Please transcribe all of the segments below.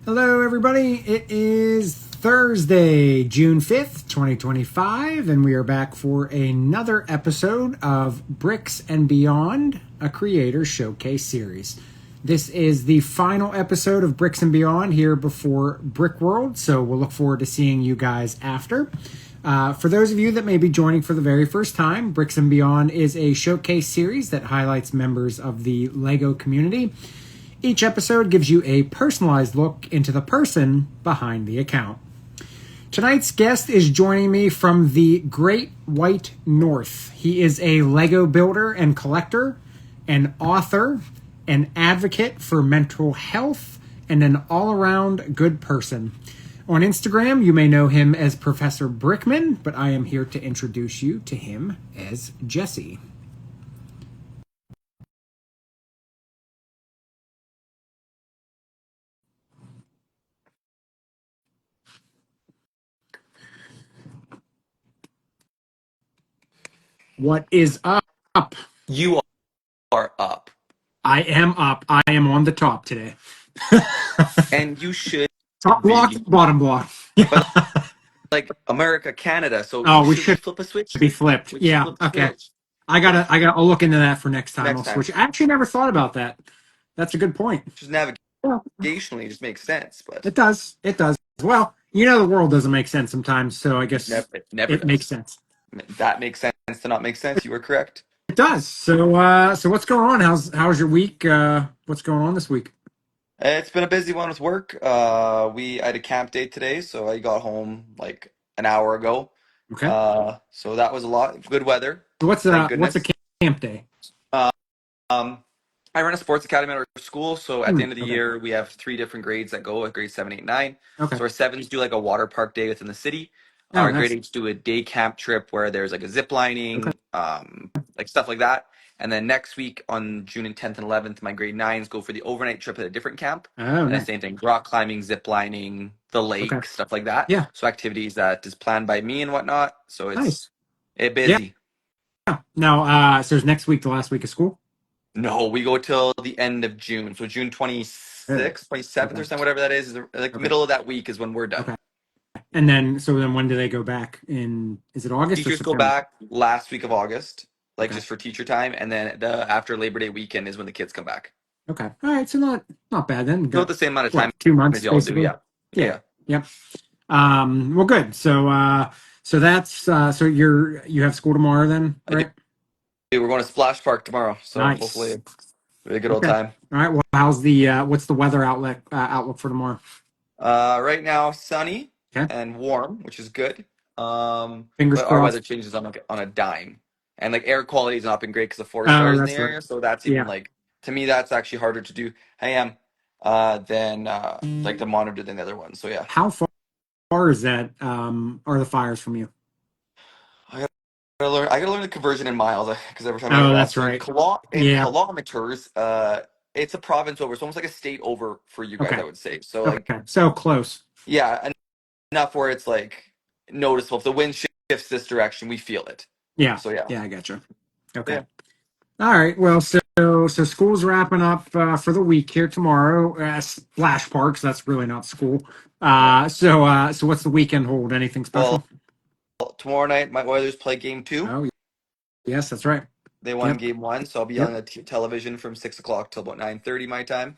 Hello, everybody. It is Thursday, June 5th, 2025, and we are back for another episode of Bricks and Beyond, a creator showcase series. This is the final episode of Bricks and Beyond here before Brick World, so we'll look forward to seeing you guys after. For those of you that may be joining for the very first time, Bricks and Beyond is a showcase series that highlights members of the LEGO community. Each episode gives you a personalized look into the person behind the account. Tonight's guest is joining me from the Great White North. He is a Lego builder and collector, an author, an advocate for mental health, and an all-around good person. On Instagram, you may know him as Professor Brickman, but I am here to introduce you to him as Jesse. What is up? You are up. I am up. I am on the top today. And you should Top block, be. bottom block. But like America, Canada, so Oh, we should we should flip a switch? be flipped. We should Yeah. flip the Okay. switch I'll look into that for next time. I'll next time. switch. I actually never thought about that. That's a good point. Just Yeah. navigationally, it just makes sense, but It does. It does. Well, the world doesn't make sense sometimes, so I guess it never it makes does. sense. That makes sense to not make sense. You were correct. It does. So what's going on? How's your week? What's going on this week? It's been a busy one with work. I had a camp day today, so I got home like an hour ago. Okay. So that was a lot. Good weather, So thank what's a goodness. camp day? Um, I run a sports academy at our school, so at the end of the Okay. year, we have three different grades that go, grade 7, 8, 9. Okay. So our sevens do like a water park day within the city. Oh, Our grade nice. eights do a day camp trip where there's like a zip Okay. lining, like stuff like that. And then next week on June 10th and 11th, my grade nines go for the overnight trip at a different camp. Oh, And the nice. same thing, rock climbing, zip lining, the Okay. lake, stuff like that. Yeah. So activities that is planned by me and whatnot. So Nice. it's Yeah. busy. Now, so is next week the last week of school? No, we go till the end of June. So June 26th, 27th or Okay. something, whatever that is like Okay. middle of that week is when we're done. Okay. And then when do they go back? Is it August or Teachers go September? back last week of August, like Okay. just for teacher time, and then after Labor Day weekend is when the kids come back. Okay. All right. So not bad then. About the same amount of time 2 months as y'all do, basically? yeah. Yeah. Yep. Well, good. So that's so you have school tomorrow then, I right? do. We're going to Splash Park tomorrow, so Nice. hopefully a good old Okay. time. All right. Well, what's the weather outlook for tomorrow? Right now, sunny Okay. and warm, which is good. Fingers But our weather crossed. changes on a dime, and like air quality has not been great because of forest Oh, fires in the that's right. area. So that's even Yeah. like to me that's actually harder to do. I am than like to monitor than the other ones. So yeah, How far is that? Are the fires from you? I gotta learn the conversion in miles because every time I get Oh, lost. that's So right. in Yeah. kilometers, it's a province over. It's almost like a state over for you guys, Okay. I would say. So like Okay. So close. yeah, enough where it's like noticeable. If the wind shifts this direction, we feel it. Yeah. So yeah. Yeah, I gotcha. Okay. Yeah. All right. Well, so school's wrapping up for the week here tomorrow. Splash Parks. That's really not school. No. So what's the weekend hold? Anything special? Well, tomorrow night my Oilers play game 2. Oh, yes, that's right. They won Yep. game 1, so I'll be on Yep. the television from 6 o'clock till about 9:30 my time.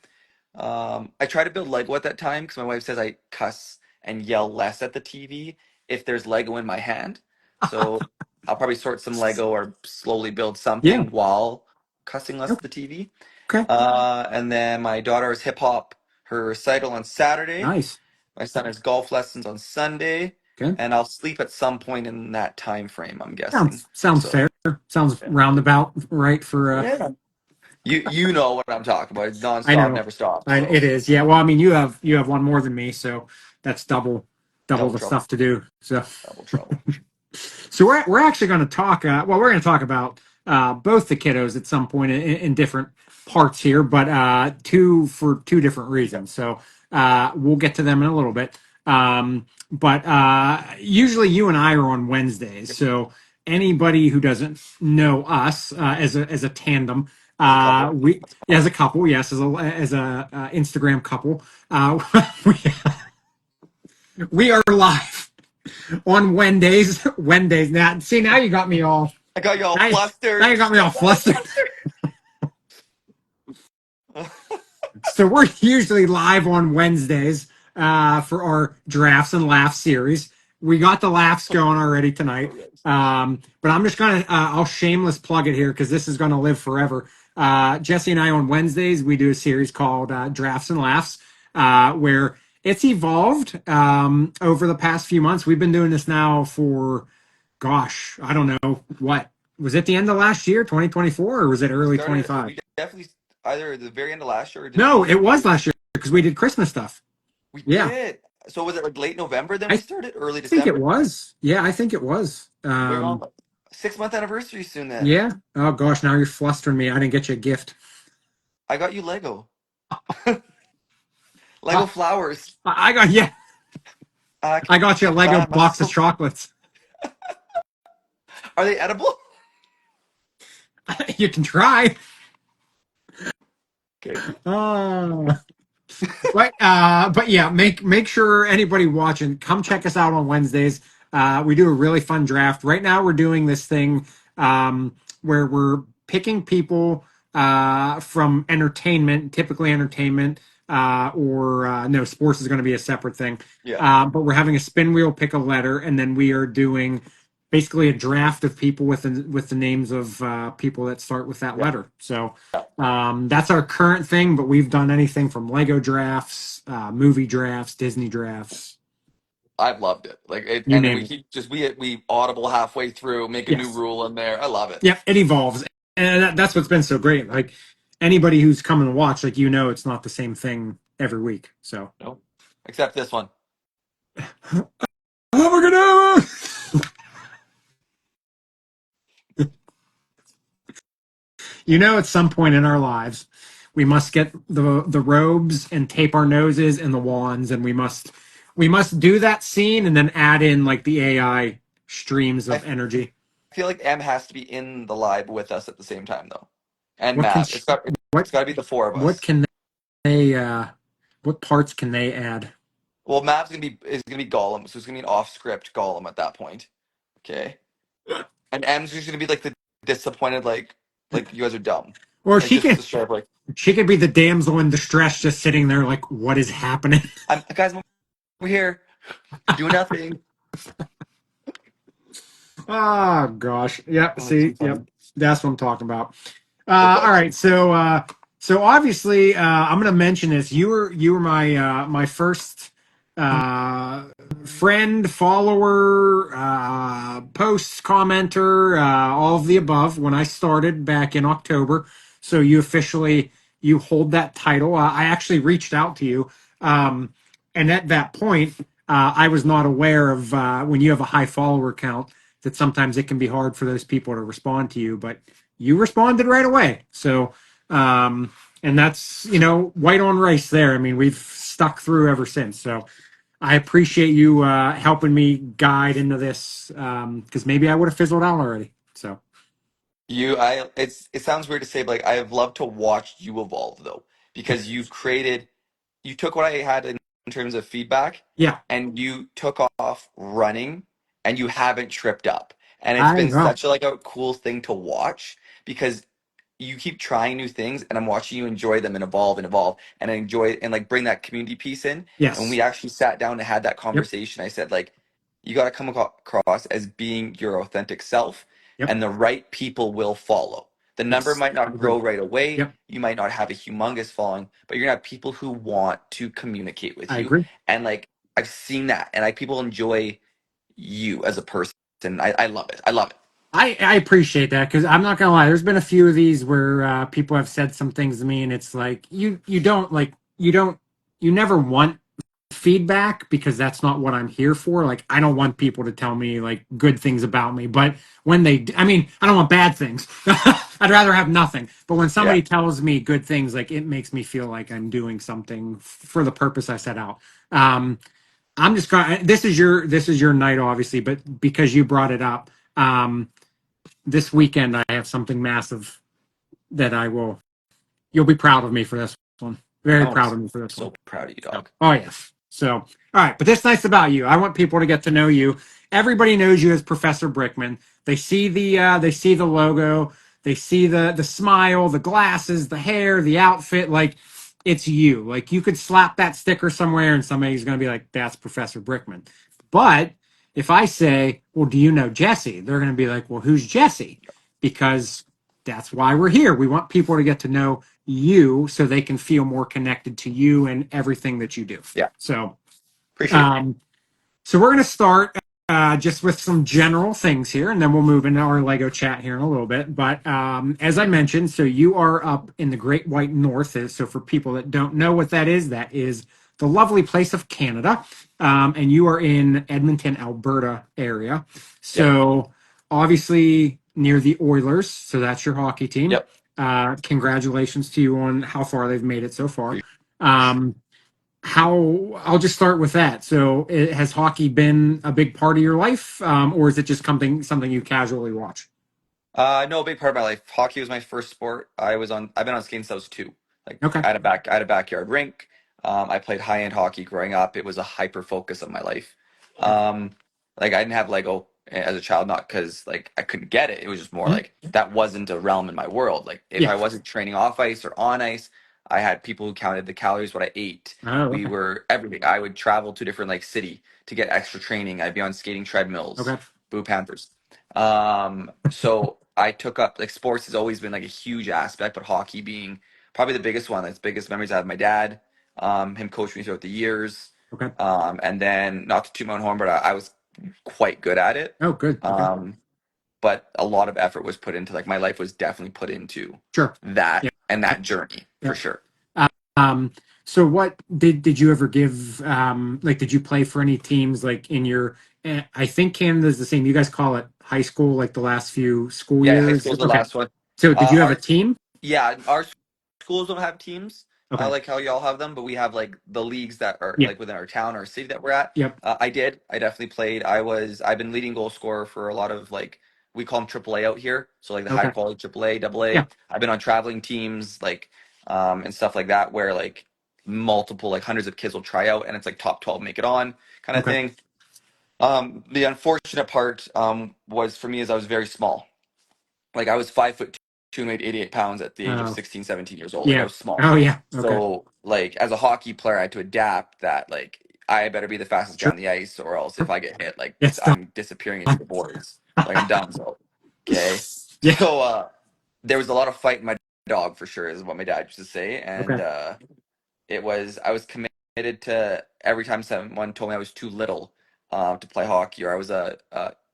I try to build Lego at that time because my wife says I cuss and yell less at the TV if there's Lego in my hand. So I'll probably sort some Lego or slowly build Yeah. something while cussing less at the TV. Okay. And then my daughter's hip hop, her recital on Saturday. Nice. My son has golf lessons on Sunday. Okay. And I'll sleep at some point in that time frame, I'm guessing. Sounds So fair. Sounds yeah. roundabout, right? For Yeah. You know what I'm talking about. It's I nonstop, know. never stops. So It is. Yeah. Well, I mean, you have one more than me, so that's double double the trouble, stuff to do. So. double trouble. So we're actually going to talk. We're going to talk about both the kiddos at some point in different parts here, but for two different reasons. So we'll get to them in a little bit. But usually you and I are on Wednesdays. So anybody who doesn't know us as a tandem, As a couple. We as a couple, yes, as a Instagram couple, uh, we, we are live on Wednesdays. Wednesdays. Now, see, now you got me all. I got you all Now, now flustered. you got me all Got all flustered. flustered. So we're usually live on Wednesdays for our drafts and laughs series. We got the laughs going already tonight. Oh, yes. But I'm just gonna I'll shameless plug it here because this is gonna live forever. Jesse and I on Wednesdays we do a series called Drafts and Laughs, where it's evolved over the past few months. We've been doing this now for, gosh, I don't know what was it, the end of last year, 2024, or was it We early started, 25? we definitely either at the very end of last year or did No, we it start was early? last year because we did Christmas stuff. We Yeah, did. So was it like late November then we I started? Early think it December? was. Yeah, I think it was. We're on 6 month anniversary soon then. Yeah. Oh gosh, now you're flustering me. I didn't get you a gift. I got you Lego. Lego Uh, flowers. I got, yeah. Uh, I got you a Lego God, I'm box of so. chocolates. Are they edible? You can try. Okay. Oh. But yeah, make sure anybody watching, come check us out on Wednesdays. We do a really fun draft. Right now we're doing this thing where we're picking people from entertainment, typically entertainment, or no, sports is going to be a separate thing. Yeah. But we're having a spin wheel, pick a letter, and then we are doing basically a draft of people with the names of people that start with that Yeah. letter. So that's our current thing, but we've done anything from Lego drafts, movie drafts, Disney drafts, I've loved it. Like it, you and then name we it. keep just we audible halfway through, make a new Yes. rule in there. I love it. Yeah, it evolves. And that's what's been so great. Like anybody who's coming to watch, like, it's not the same thing every week. So, No, except this one. oh, we're gonna. At some point in our lives, we must get the robes and tape our noses and the wands, and we must do that scene and then add in like the AI streams I of energy. feel like M has to be in the live with us at the same time though, and What can Mav. sh- It's what got to be the four of what us. can they what parts can they add? Well, Mav's gonna be Gollum, so it's gonna be an off script Gollum at that point. Okay, and M's just gonna be like the disappointed, like you guys are dumb, Or like just the straight up like she could be the damsel in distress, just sitting there like, what is happening? guys, we're here doing nothing. Oh gosh, yep. Oh, it's too See, yep, funny. that's what I'm talking about. All Okay. right, so obviously, I'm going to mention this. You were my first uh, friend, follower, post commenter, all of the above when I started back in October. So you hold that title. I actually reached out to you, um, and at that point, I was not aware of when you have a high follower count that sometimes it can be hard for those people to respond to you, but you responded right away. So, and that's, white on rice there. I mean, we've stuck through ever since. So I appreciate you helping me guide into this because maybe I would have fizzled out already. So, It sounds weird to say, but like I've loved to watch you evolve though, because you took what I had in terms of feedback yeah, and you took off running and you haven't tripped up. And it's I been know. such a cool thing to watch because you keep trying new things and I'm watching you enjoy them and evolve and enjoy and like bring that community piece in. And when Yes. we actually sat down and had that Yep. conversation, I said like you got to come across as being your authentic self Yep. and the right people will follow. The number Yes. might I not agree. grow right away. Yep. You might not have a humongous following, but you're gonna have people who want to communicate with I you. agree. And like I've seen that, and like people enjoy you as a person. I love it. I love it. I appreciate that because I'm not gonna lie. There's been a few of these where people have said some things to me, and it's like you never want feedback because that's not what I'm here for. Like I don't want people to tell me like good things about me, but I mean, I don't want bad things. I'd rather have nothing. But when Yeah. somebody tells me good things, like it makes me feel like I'm doing something for the purpose I set out. I'm just going. This is your night, obviously, but because you brought it up, this weekend I have something massive that I will. You'll be proud of me for this one. Very I'm proud of me for this one. so proud of you, So, dog. oh yes. So, all right, but this nice about you. I want people to get to know you. Everybody knows you as Professor Brickman. They see the logo, they see the smile, the glasses, the hair, the outfit. Like it's you. Like you could slap that sticker somewhere, and somebody's going to be like, "That's Professor Brickman." But if I say, "Well, do you know Jesse?" They're going to be like, "Well, who's Jesse?" Because that's why we're here. We want people to get to know you so they can feel more connected to you and everything that you do. Yeah, So, appreciate it. um, so we're going to start just with some general things here, and then we'll move into our Lego chat here in a little bit. But as I mentioned, so you are up in the Great White North. So for people that don't know what that is the lovely place of Canada, and you are in Edmonton, Alberta area. Yep, So obviously near the Oilers. So that's your hockey team. yep. Congratulations to you on how far they've made it so far. Um, how I'll just start with that. So, has hockey been a big part of your life, or is it just something you casually watch? No, a big part of my life. Hockey was my first sport. I've been on skating since I was two. Like Okay, I had a backyard rink. I played high end hockey growing up. It was a hyper focus of my life. okay. Um, like I didn't have Lego as a child, not because like I couldn't get it. It was just more Mhm. like that wasn't a realm in my world. Like if Yeah. I wasn't training off ice or on ice, I had people who counted the calories, what I ate. Oh, We okay. were everything. I would travel to different like city to get extra training. I'd be on skating treadmills. Okay. Boo Panthers. So I took up like sports has always been like a huge aspect, but hockey being probably the biggest one. That's biggest memories I have of my dad, him coaching me throughout the years. Okay. And then not to toot my own horn, but I was quite good at it. Oh, good. Okay. Um, but a lot of effort was put into like my life was definitely put into Sure. that Yeah. and that journey Yeah. for sure. Uh, so what did you ever give like did you play for any teams like in your I think Canada's the same. You guys call it high school like the last few school Yeah, high years. school's the Okay. last one. So did you have a Our team? Yeah, our schools don't have teams Okay. like how y'all have them, but we have like the leagues that are Yeah. like within our town or city that we're at. Yep. I did. I definitely played. I've been leading goal scorer for a lot of like we call them AAA out here, so like the high Okay. quality AAA, double Yeah. A. I've been on traveling teams like and stuff like that where like multiple like hundreds of kids will try out and it's like top 12 make it on kind of Okay. thing. The unfortunate part was for me is I was very small. Like I was 5'2" and weighed 88 pounds at the age of Uh, 16, 17 years old. Like I yeah. was small. Oh, yeah. Okay. So like as a hockey player, I had to adapt that like I better be the fastest guy Sure. on the ice, or else if I get hit, like Yes. I'm disappearing into the boards. Like I'm done. So okay. Yeah. So there was a lot of fight in my dog for sure, is what my dad used to say. And Okay. I was committed to every time someone told me I was too little to play hockey or I was a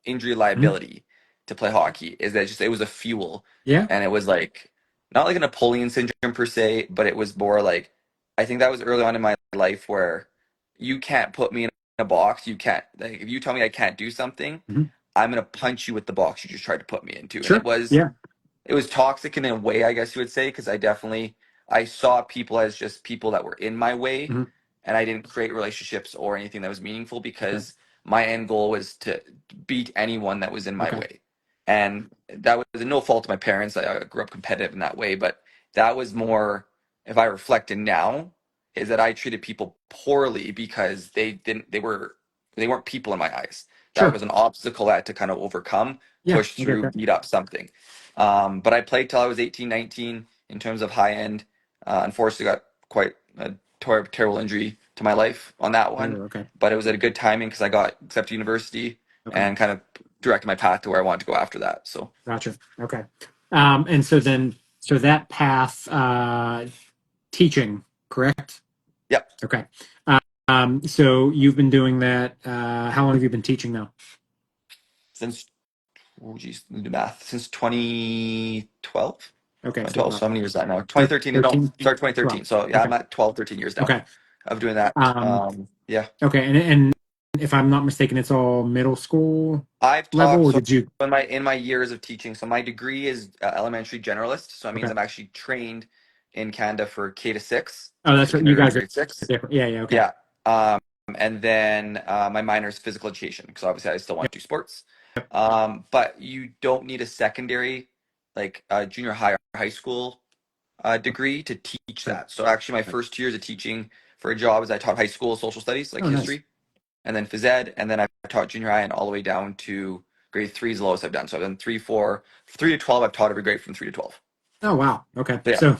injury Mhm. liability to play hockey. Is that just it was a fuel, Yeah. and it was like not like a Napoleon syndrome per se, but it was more like I think that was early on in my life where you can't put me in a box. You can't like if you tell me I can't do something, Mhm. I'm gonna punch you with the box you just tried to put me into, and Sure. Yeah. it was toxic in a way, I guess you would say, because I saw people as just people that were in my way, Mhm. and I didn't create relationships or anything that was meaningful Okay. because my end goal was to beat anyone that was in my Okay. way, and that was no fault of my parents. I grew up competitive in that way, but that was more. If I reflect in now, is that I treated people poorly because they weren't people in my eyes. That Sure. was an obstacle I had to kind of overcome, Yeah. push I get through, that. beat up something. But I played till I was 18, 19 in terms of high end. Unfortunately, got quite a terrible injury to my life on that Oh, one. okay. But it was at a good timing because I got accepted to university Okay. and kind of directed my path to where I wanted to go after that. So, Gotcha. Okay. And so then, so that path, teaching, correct? yeah, Okay. So you've been doing that. How long have you been teaching now? since, oh geez, do math, since 2012. Okay. So 2012, about so how many years is that now? 2013, no, 13, started 12. 2013. So yeah, Okay. I'm at 12, 13 years now Okay. of doing that. Um, Yeah. okay. And if I'm not mistaken, it's all middle school I've level, taught or so did you? in my years of teaching. So my degree is elementary generalist. So that means Okay. I'm actually trained in Canada for K to six, Oh, so that's what you kindergarten guys are grade six. different. Yeah. Yeah. Okay. Yeah. Um, and then my minor is physical education because obviously I still want Yep. to do sports. But you don't need a secondary. like a junior high or high school degree to teach Okay. that. So actually, my Okay. first 2 years of teaching for a job is I taught high school social studies, like Oh, nice. history, and then phys ed, and then I taught junior high and all the way down to grade 3 is the lowest I've done. So I've done 3, 4, 3 to 12. I've taught every grade from 3 to 12. Oh, wow. Okay. So yeah. So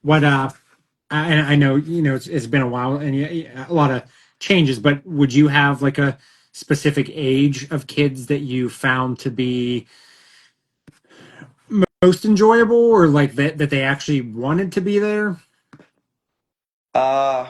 what, I know, it's been a while and a lot of changes, but would you have like a specific age of kids that you found to be most enjoyable or like that they actually wanted to be there? Uh,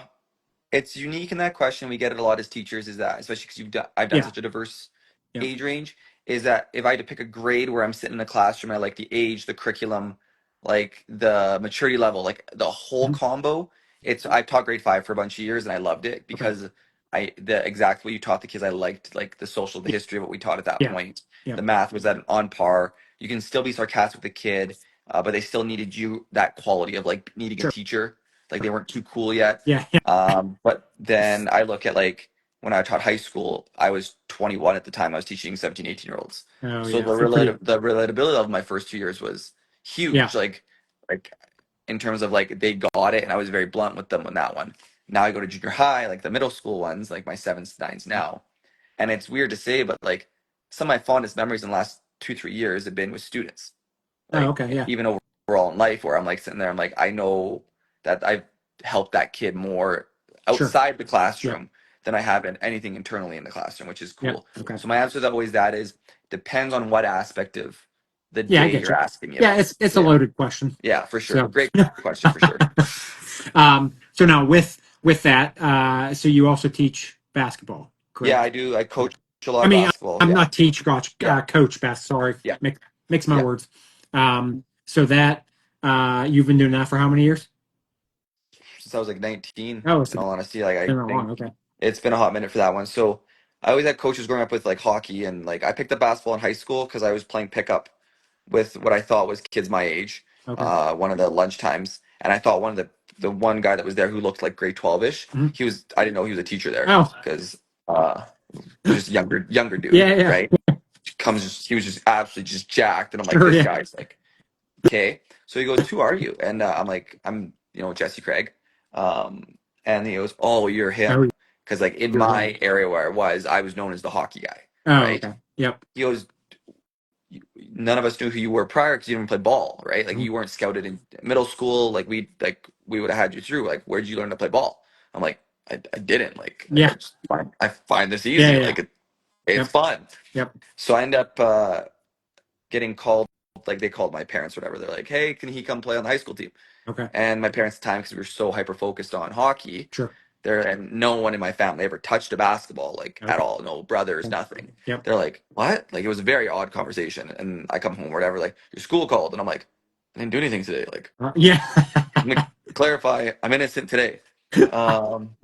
it's unique in that question. We get it a lot as teachers. Is that especially because I've done Yeah. such a diverse Yeah. age range. Is that if I had to pick a grade where I'm sitting in a classroom, I like the age, the curriculum, like the maturity level, like the whole Mhm. combo. It's I've taught grade 5 for a bunch of years and I loved it Okay. because I the exact way you taught the kids. I liked like the social, the history of what we taught at that Yeah. point. Yeah. The math was at on par. You can still be sarcastic with the kid, but they still needed you that quality of like needing a Sure. teacher. Like they weren't too cool yet. Yeah. Yeah. But then I look at like when I taught high school, I was 21 at the time. I was teaching 17, 18 year olds. Oh, So yeah. So pretty. the relatability of my first 2 years was Yeah. huge. Like in terms of like they got it, and I was very blunt with them on that one. Now I go to junior high, like the middle school ones, like my sevens, nines now, and it's weird to say, but like some of my fondest memories in the last 2, 3 years have been with students. Oh, Like okay. Yeah. even overall in life, where I'm like sitting there, I'm like, I know that I've helped that kid more Sure. outside the Yeah. classroom than I have in anything internally in the classroom, which is Yeah. cool. Okay. So my answer is always that is depends on what aspect of the Yeah, I day get you're you. asking me Yeah, about. it's So a yeah, loaded question. yeah, for sure. So, Great question for sure. so now with that, so you also teach basketball, Yeah, correct? I do. I Okay. coach a lot I of mean, basketball. I'm Yeah, not teach coach, yeah, coach best. Sorry, yeah, mix my yeah. words. So that you've been doing that for how many years? Since I was like 19, Oh, it's in all honesty, like I been that long. think Okay. it's been a hot minute for that one. So I always had coaches growing up with like hockey, and like I picked up basketball in high school because I was playing pickup with what I thought was kids my age, Okay. one of the lunch times, and I thought one of the one guy that was there who looked like grade 12ish, Mhm. he was I didn't know he was a teacher there Oh, because he was just younger dude, yeah, yeah, right? He was just absolutely just jacked, and I'm like, sure, this yeah. guy's like okay. So he goes, who are you? And I'm like, I'm, Jesse Craig. And he goes, oh, you're Oh, him. Because like in you're him. my area where I was known as the hockey guy, Oh, right? okay. Yep. He goes, none of us knew who you were prior because you didn't play ball, right? Like Mhm. you weren't scouted in middle school. We would have had you through. Like, where'd you learn to play ball? I'm like, I didn't. Yeah. I find this Yeah. easy. Yeah. It's Yep. fun. Yep. So I end up getting called. Like they called my parents, or whatever. They're like, hey, can he come play on the high school team? Okay. And my parents at the time, because we were so hyper focused on hockey, Sure. and no one in my family ever touched a basketball like at Okay. all. No brothers, nothing. Yep. They're like, what? Like it was a very odd conversation. And I come home or whatever, like your school called, and I'm like, I didn't do anything today. Like Yeah. I'm gonna clarify, I'm innocent today. Um,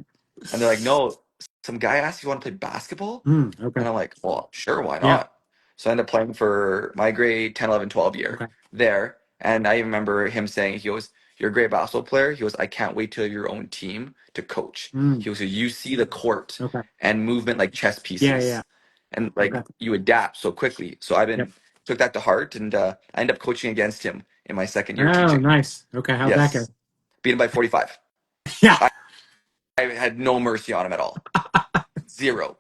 and they're like, no, some guy asked you want to play basketball, Okay. and I'm like, well, sure, why Yeah. not? So I ended up playing for my grade 10, 11, 12 year Okay. there. And I even remember him saying, he goes, you're a great basketball player. He goes, I can't wait till your own team to coach. Mm, He goes, so you see the court okay. and movement like chess Yeah. Yeah. pieces. And Okay. like you adapt so quickly. So Yep. took that to heart, and I ended up coaching against him in my second year Oh, teaching. nice. Okay. How'd that go? Yes. Beat him by 45. Yeah. I had no mercy on him at all. Zero.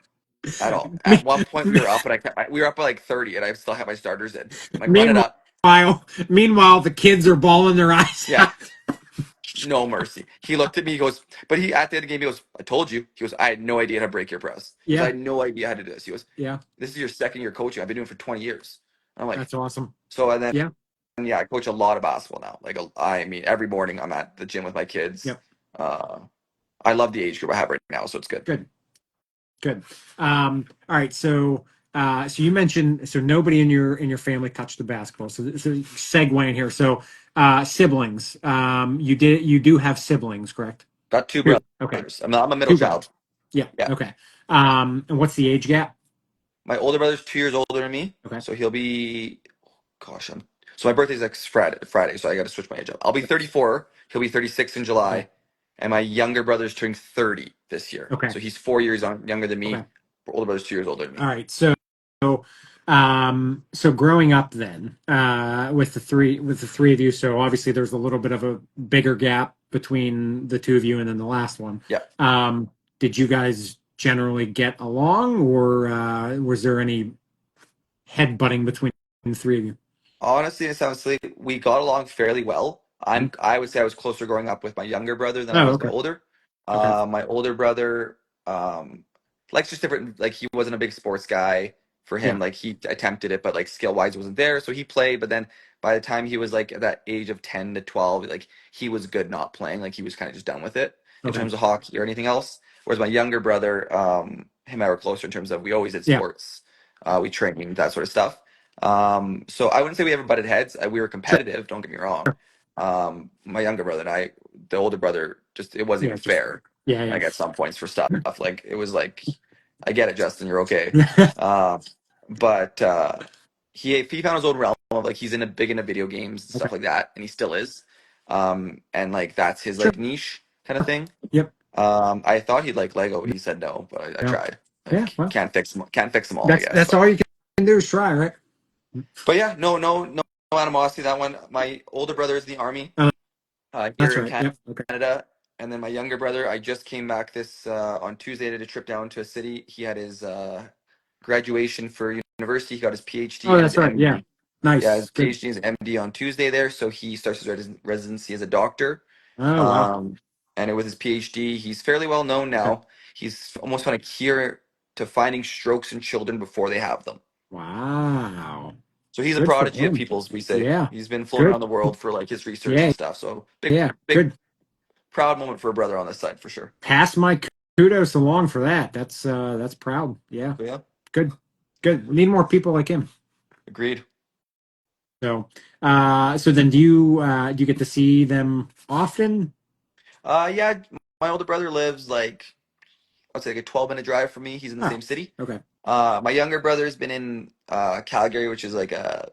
At all. At Me- one point, we were up, and we were up by like 30, and I still had my starters in. I'm like, run it meanwhile, up. meanwhile, the kids are bawling their eyes Yeah, out. no mercy. He looked at me. He goes, but he at the end of the game, he goes, I told you. He goes, I had no idea how to break your press. He goes, I Yeah. had no idea how to do this. He goes, Yeah. this is your second year coaching. I've been doing it for 20 years. And I'm like, That's awesome. so and then Yeah. yeah, I coach a lot of basketball now. I mean, every morning I'm at the gym with my kids. Yep. Uh, I love the age group I have right now, so it's good. Good. Good. All right. So you mentioned so nobody in your family touched the basketball. So segue in here. So siblings. You do have siblings, correct? Got two Two. Okay. brothers. I'm a middle Two brothers. child. Yeah. Yeah. Okay. And what's the age gap? My older brother's 2 years older than me, Okay. so he'll be. Gosh, so my birthday's like Friday, so I got to switch my age up. I'll be 34. He'll be 36 in Okay. July, and my younger brother's turning 30 this year. Okay. So he's 4 years younger than me. Okay. My older brother's 2 years older than me. All right. So So growing up then, with the three of you, so obviously there's a little bit of a bigger gap between the two of you and then the last one. Yeah. Did you guys generally get along, or was there any headbutting between the three of you? Honestly, it sounds silly. We got along fairly well. Mhm. I would say I was closer growing up with my younger brother than I Oh, was my okay. older. Okay. My older brother, likes just different. Like he wasn't a big sports guy. For him, Yeah. like he attempted it, but like skill wise wasn't there. So he played, but then by the time he was like at that age of 10 to 12, like he was good not playing. Like he was kind of just done with it in Okay. terms of hockey or anything else. Whereas my younger brother, him and I were closer in terms of we always did Yeah. sports, we trained that sort of stuff. So I wouldn't say we ever butted heads. We were Sure. competitive, don't get me wrong. My younger brother and I, the older brother, just it wasn't Yeah. even Just fair. yeah. Yeah. Like at some points for stuff, like it was like, I get it, Justin, you're okay. Yeah. Uh, but he found his own realm of like he's big into video games and Okay. stuff like that, and he still is. And like that's his Sure. like niche kind of thing. Yep. I thought he'd like Lego, but he said no. But I Yeah. tried. Yeah. Like Well, can't fix them all, I guess. that's But all you can do is try, right? but yeah, no animosity. That one. My older brother is in the army Oh, here that's in right. Yep. Okay. Canada, and then my younger brother. I just came back this on Tuesday. Did a trip down to a city. He had his graduation for university. He got his PhD Oh, and his that's right. Yeah. MD. Yeah, his Nice. Good. PhD and his MD on Tuesday there. So he starts his residency as a doctor. Oh, wow. Um, and with his PhD, he's fairly well known Okay. now. He's almost found a cure to finding strokes in children before they have them. Wow. So he's a Good for prodigy of him. peoples, we say. Yeah. He's been floating Good. around the world for like his research Yeah. and stuff. So Yeah. big Good. proud moment for a brother on this side for sure. Pass my kudos along for that. That's proud. Yeah. So yeah, Good. Good. We need more people like him. agreed. So, so then do you get to see them often? Yeah, my older brother lives like I'd say like a 12-minute drive from me. He's in the Oh, same city. okay. My younger brother's been in Calgary, which is like a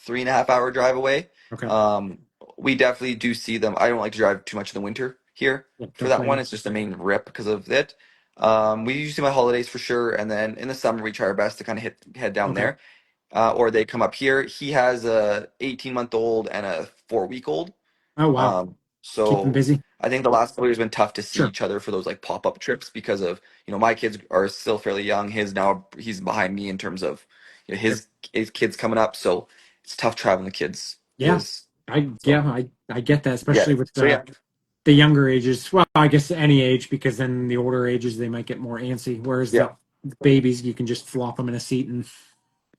3.5 hour drive away. Okay. Um, we definitely do see them. I don't like to drive too much in the winter here Yeah, for don't that blame one. me. It's just the main rip because of it. We usually see my holidays for sure, and then in the summer we try our best to kind of head down Okay. there, or they come up here. He has a 18-month-old and a 4-week-old. Oh, wow. Keep them So busy. I think the last couple years been tough to see Sure. each other for those like pop-up trips because of, my kids are still fairly young. He's behind me in terms of Sure. his kids coming up. So it's tough traveling the kids. It Yeah. is. Yeah, So I get that, yeah. especially with So yeah. the younger ages. Well, I guess any age, because then the older ages they might get more antsy. Whereas Yeah. the babies, you can just flop them in a seat and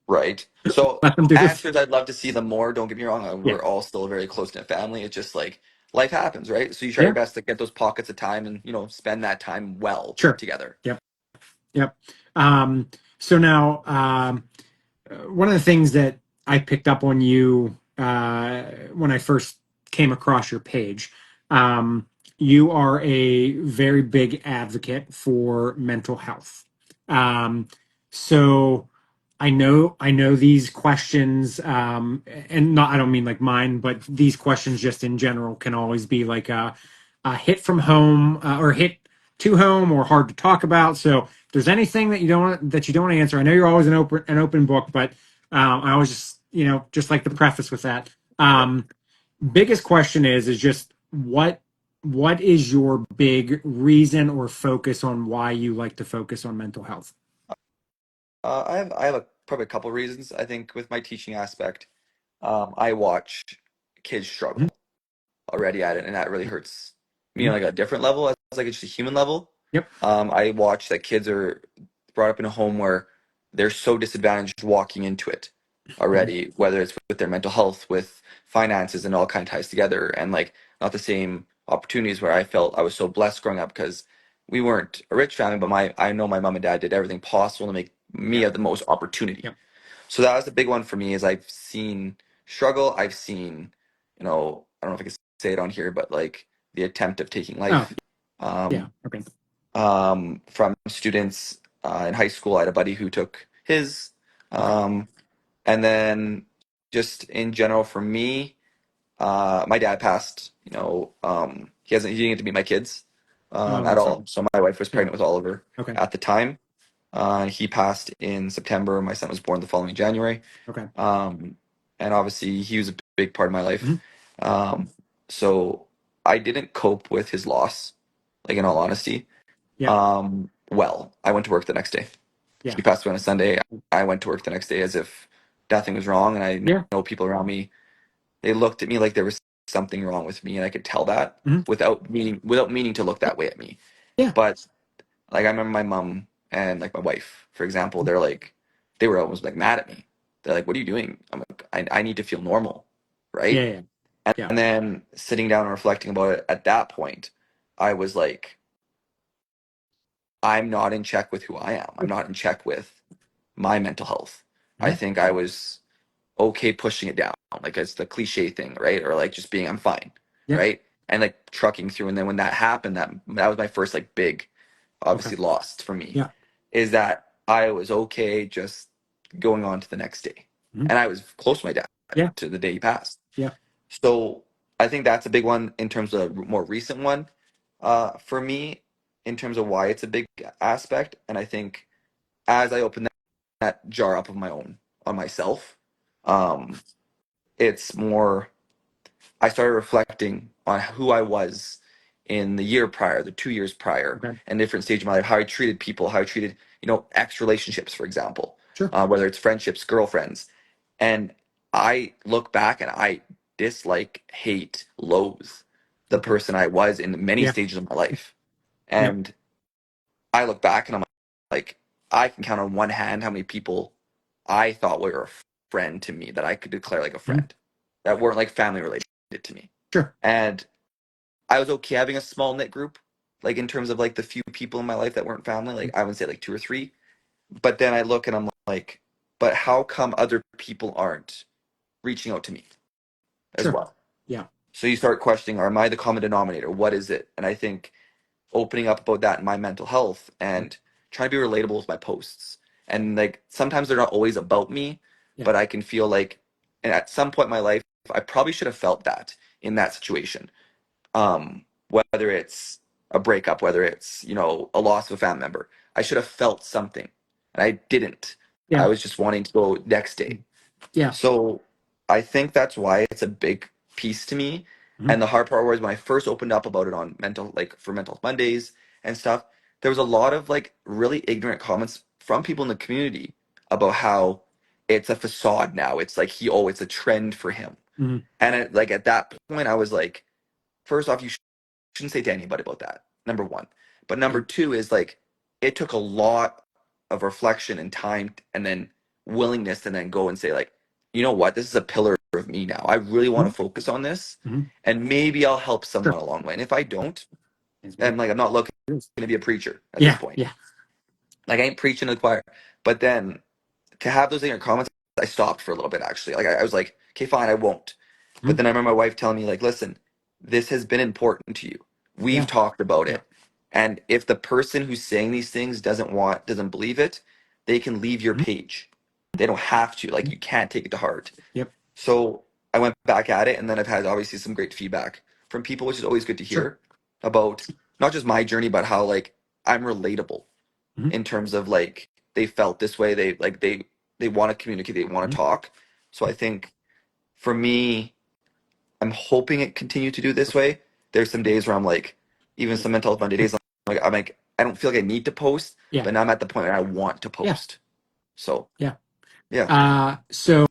Right. So let them do this. answers, I'd love to see them more. Don't get me wrong. Yeah. We're all still a very close-knit family. It's just like life happens, right? So you try your Yeah. best to get those pockets of time and, spend that time well Sure. together. Yep. Yep. So now, one of the things that I picked up on you when I first came across your page, you are a very big advocate for mental health. Um, so I know these questions, and not I don't mean like mine, but these questions just in general can always be like a hit from home or hit to home or hard to talk about. So if there's anything that you don't answer, I know you're always an open book, but I always just like the preface with that. Yeah. Biggest question is just what is your big reason or focus on why you like to focus on mental health? I have probably a couple reasons. I think with my teaching aspect, I watch kids Mhm. struggle already at it, and that really hurts me on Mhm. like a different level, as like just a human level. Yep. I watch that kids are brought up in a home where they're so disadvantaged walking into it Mhm. already, whether it's with their mental health, with finances, and all kind of ties together, and like not the same opportunities where I felt I was so blessed growing up because we weren't a rich family, but I know my mom and dad did everything possible to make me Yep. have the most opportunity. Yep. So that was the big one for me is I've seen struggle. I've seen, I don't know if I can say it on here, but like the attempt of taking Oh, life. yeah. Um, Okay. from students in high school, I had a buddy who took his. Okay. Um, and then just in general for me, my dad passed, he didn't get to meet my kids Oh, at I'm sorry. all. So my wife was Yeah. pregnant with Oliver Okay. at the time. He passed in September. My son was born the following January. Okay. Um, and obviously, he was a big part of my life. Mhm. Um, so I didn't cope with his loss, like in all honesty. Yeah. Well, I went to work the next day. Yeah. He passed away on a Sunday. I went to work the next day as if nothing was wrong, and I Yeah. know people around me, they looked at me like there was something wrong with me, and I could tell that Mhm. without meaning to look that way at me. Yeah. But like I remember my mom and like my wife, for example, they were almost like mad at me. They're like, "What are you doing?" I'm like, "I need to feel normal, Yeah. right?" Yeah. Yeah. And then sitting down and reflecting about it at that point, I was like, I'm not in check with who I am. I'm not in check with my mental health. I Mhm. think I was okay pushing it down, like it's the cliche thing, right? Or like just being, I'm fine, Yeah. right? And like trucking through. And then when that happened, that was my first like big, Okay. obviously lost for me, Yeah. is that I was okay just going on to the next day. Mhm. And I was close to my dad Yeah. to the day he passed. Yeah. So I think that's a big one in terms of a more recent one for me in terms of why it's a big aspect. And I think as I open that jar up of my own on myself, um, it's more, I started reflecting on who I was in the year prior, the 2 years prior, Okay. and different stage of my life, how I treated people, how I treated, ex relationships, for example, Sure. whether it's friendships, girlfriends. And I look back and I dislike, hate, loathe the Okay. person I was in many Yeah. stages of my life. Yep. And I look back and I'm like, I can count on one hand how many people I thought were a friend to me that I could declare like a Mhm. friend that weren't like family related to me. Sure. And I was okay having a small knit group, like in terms of like the few people in my life that weren't family, like I would say like two or three. But then I look and I'm like, but how come other people aren't reaching out to me as Sure. well? Yeah. So you start questioning, am I the common denominator? What is it? And I think opening up about that in my mental health and trying to be relatable with my posts. And like sometimes they're not always about me, Yeah. but I can feel like, and at some point in my life, I probably should have felt that in that situation. Whether it's a breakup, whether it's, a loss of a family member, I should have felt something and I didn't. I Yeah. was just wanting to go next day. Yeah. So I think that's why it's a big piece to me. Mhm. And the hard part was when I first opened up about it on like for Mental Health Mondays and stuff, there was a lot of like really ignorant comments from people in the community about how it's a facade now. It's like it's a trend for him. Mhm. And like at that point, I was like, first off, you shouldn't say to anybody about that. Number one. But Yeah. number two is like, it took a lot of reflection and time and then willingness and then go and say, like, you know what? This is a pillar of me now. I really want Mhm. to focus on this Mhm. and maybe I'll help Sure. someone along the way. And if I don't, Is what then like, I'm not looking it is. to be a preacher at this Yeah. point. Yeah. Like, I ain't preaching to the choir. But then to have those in your comments, I stopped for a little bit actually. Like, I was like, okay, fine, I won't. But Mhm. then I remember my wife telling me, like, listen, this has been important to you. We've Yeah. talked about Yeah. it. And if the person who's saying these things doesn't believe it, they can leave your Mhm. page. They don't have to. Like, Mhm. you can't take it to heart. Yep. So I went back at it, and then I've had obviously some great feedback from people, which is always good to Sure. hear about not just my journey, but how like I'm relatable Mhm. in terms of like they felt this way. They want to communicate. They want to Mhm. talk. So I think for me, I'm hoping it continue to do this way. There's some days where I'm like, even Yeah. some mental health Monday days, I'm like, I don't feel like I need to post, Yeah. but now I'm at the point where I want to Yeah. post. So Yeah. yeah, So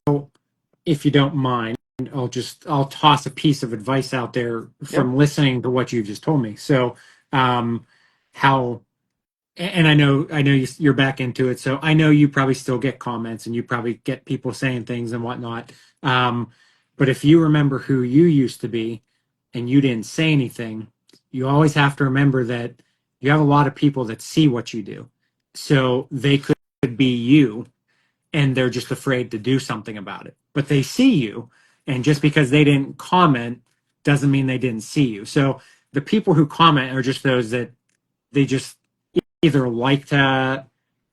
if you don't mind, I'll toss a piece of advice out there yeah, from listening to what you've just told me. So, um, how and I know you're back into it, so I know you probably still get comments and you probably get people saying things and whatnot. Um, but if you remember who you used to be and you didn't say anything, you always have to remember that you have a lot of people that see what you do, so they could be you and they're just afraid to do something about it. But they see you, and just because they didn't comment doesn't mean they didn't see you. So the people who comment are just those that they just either like to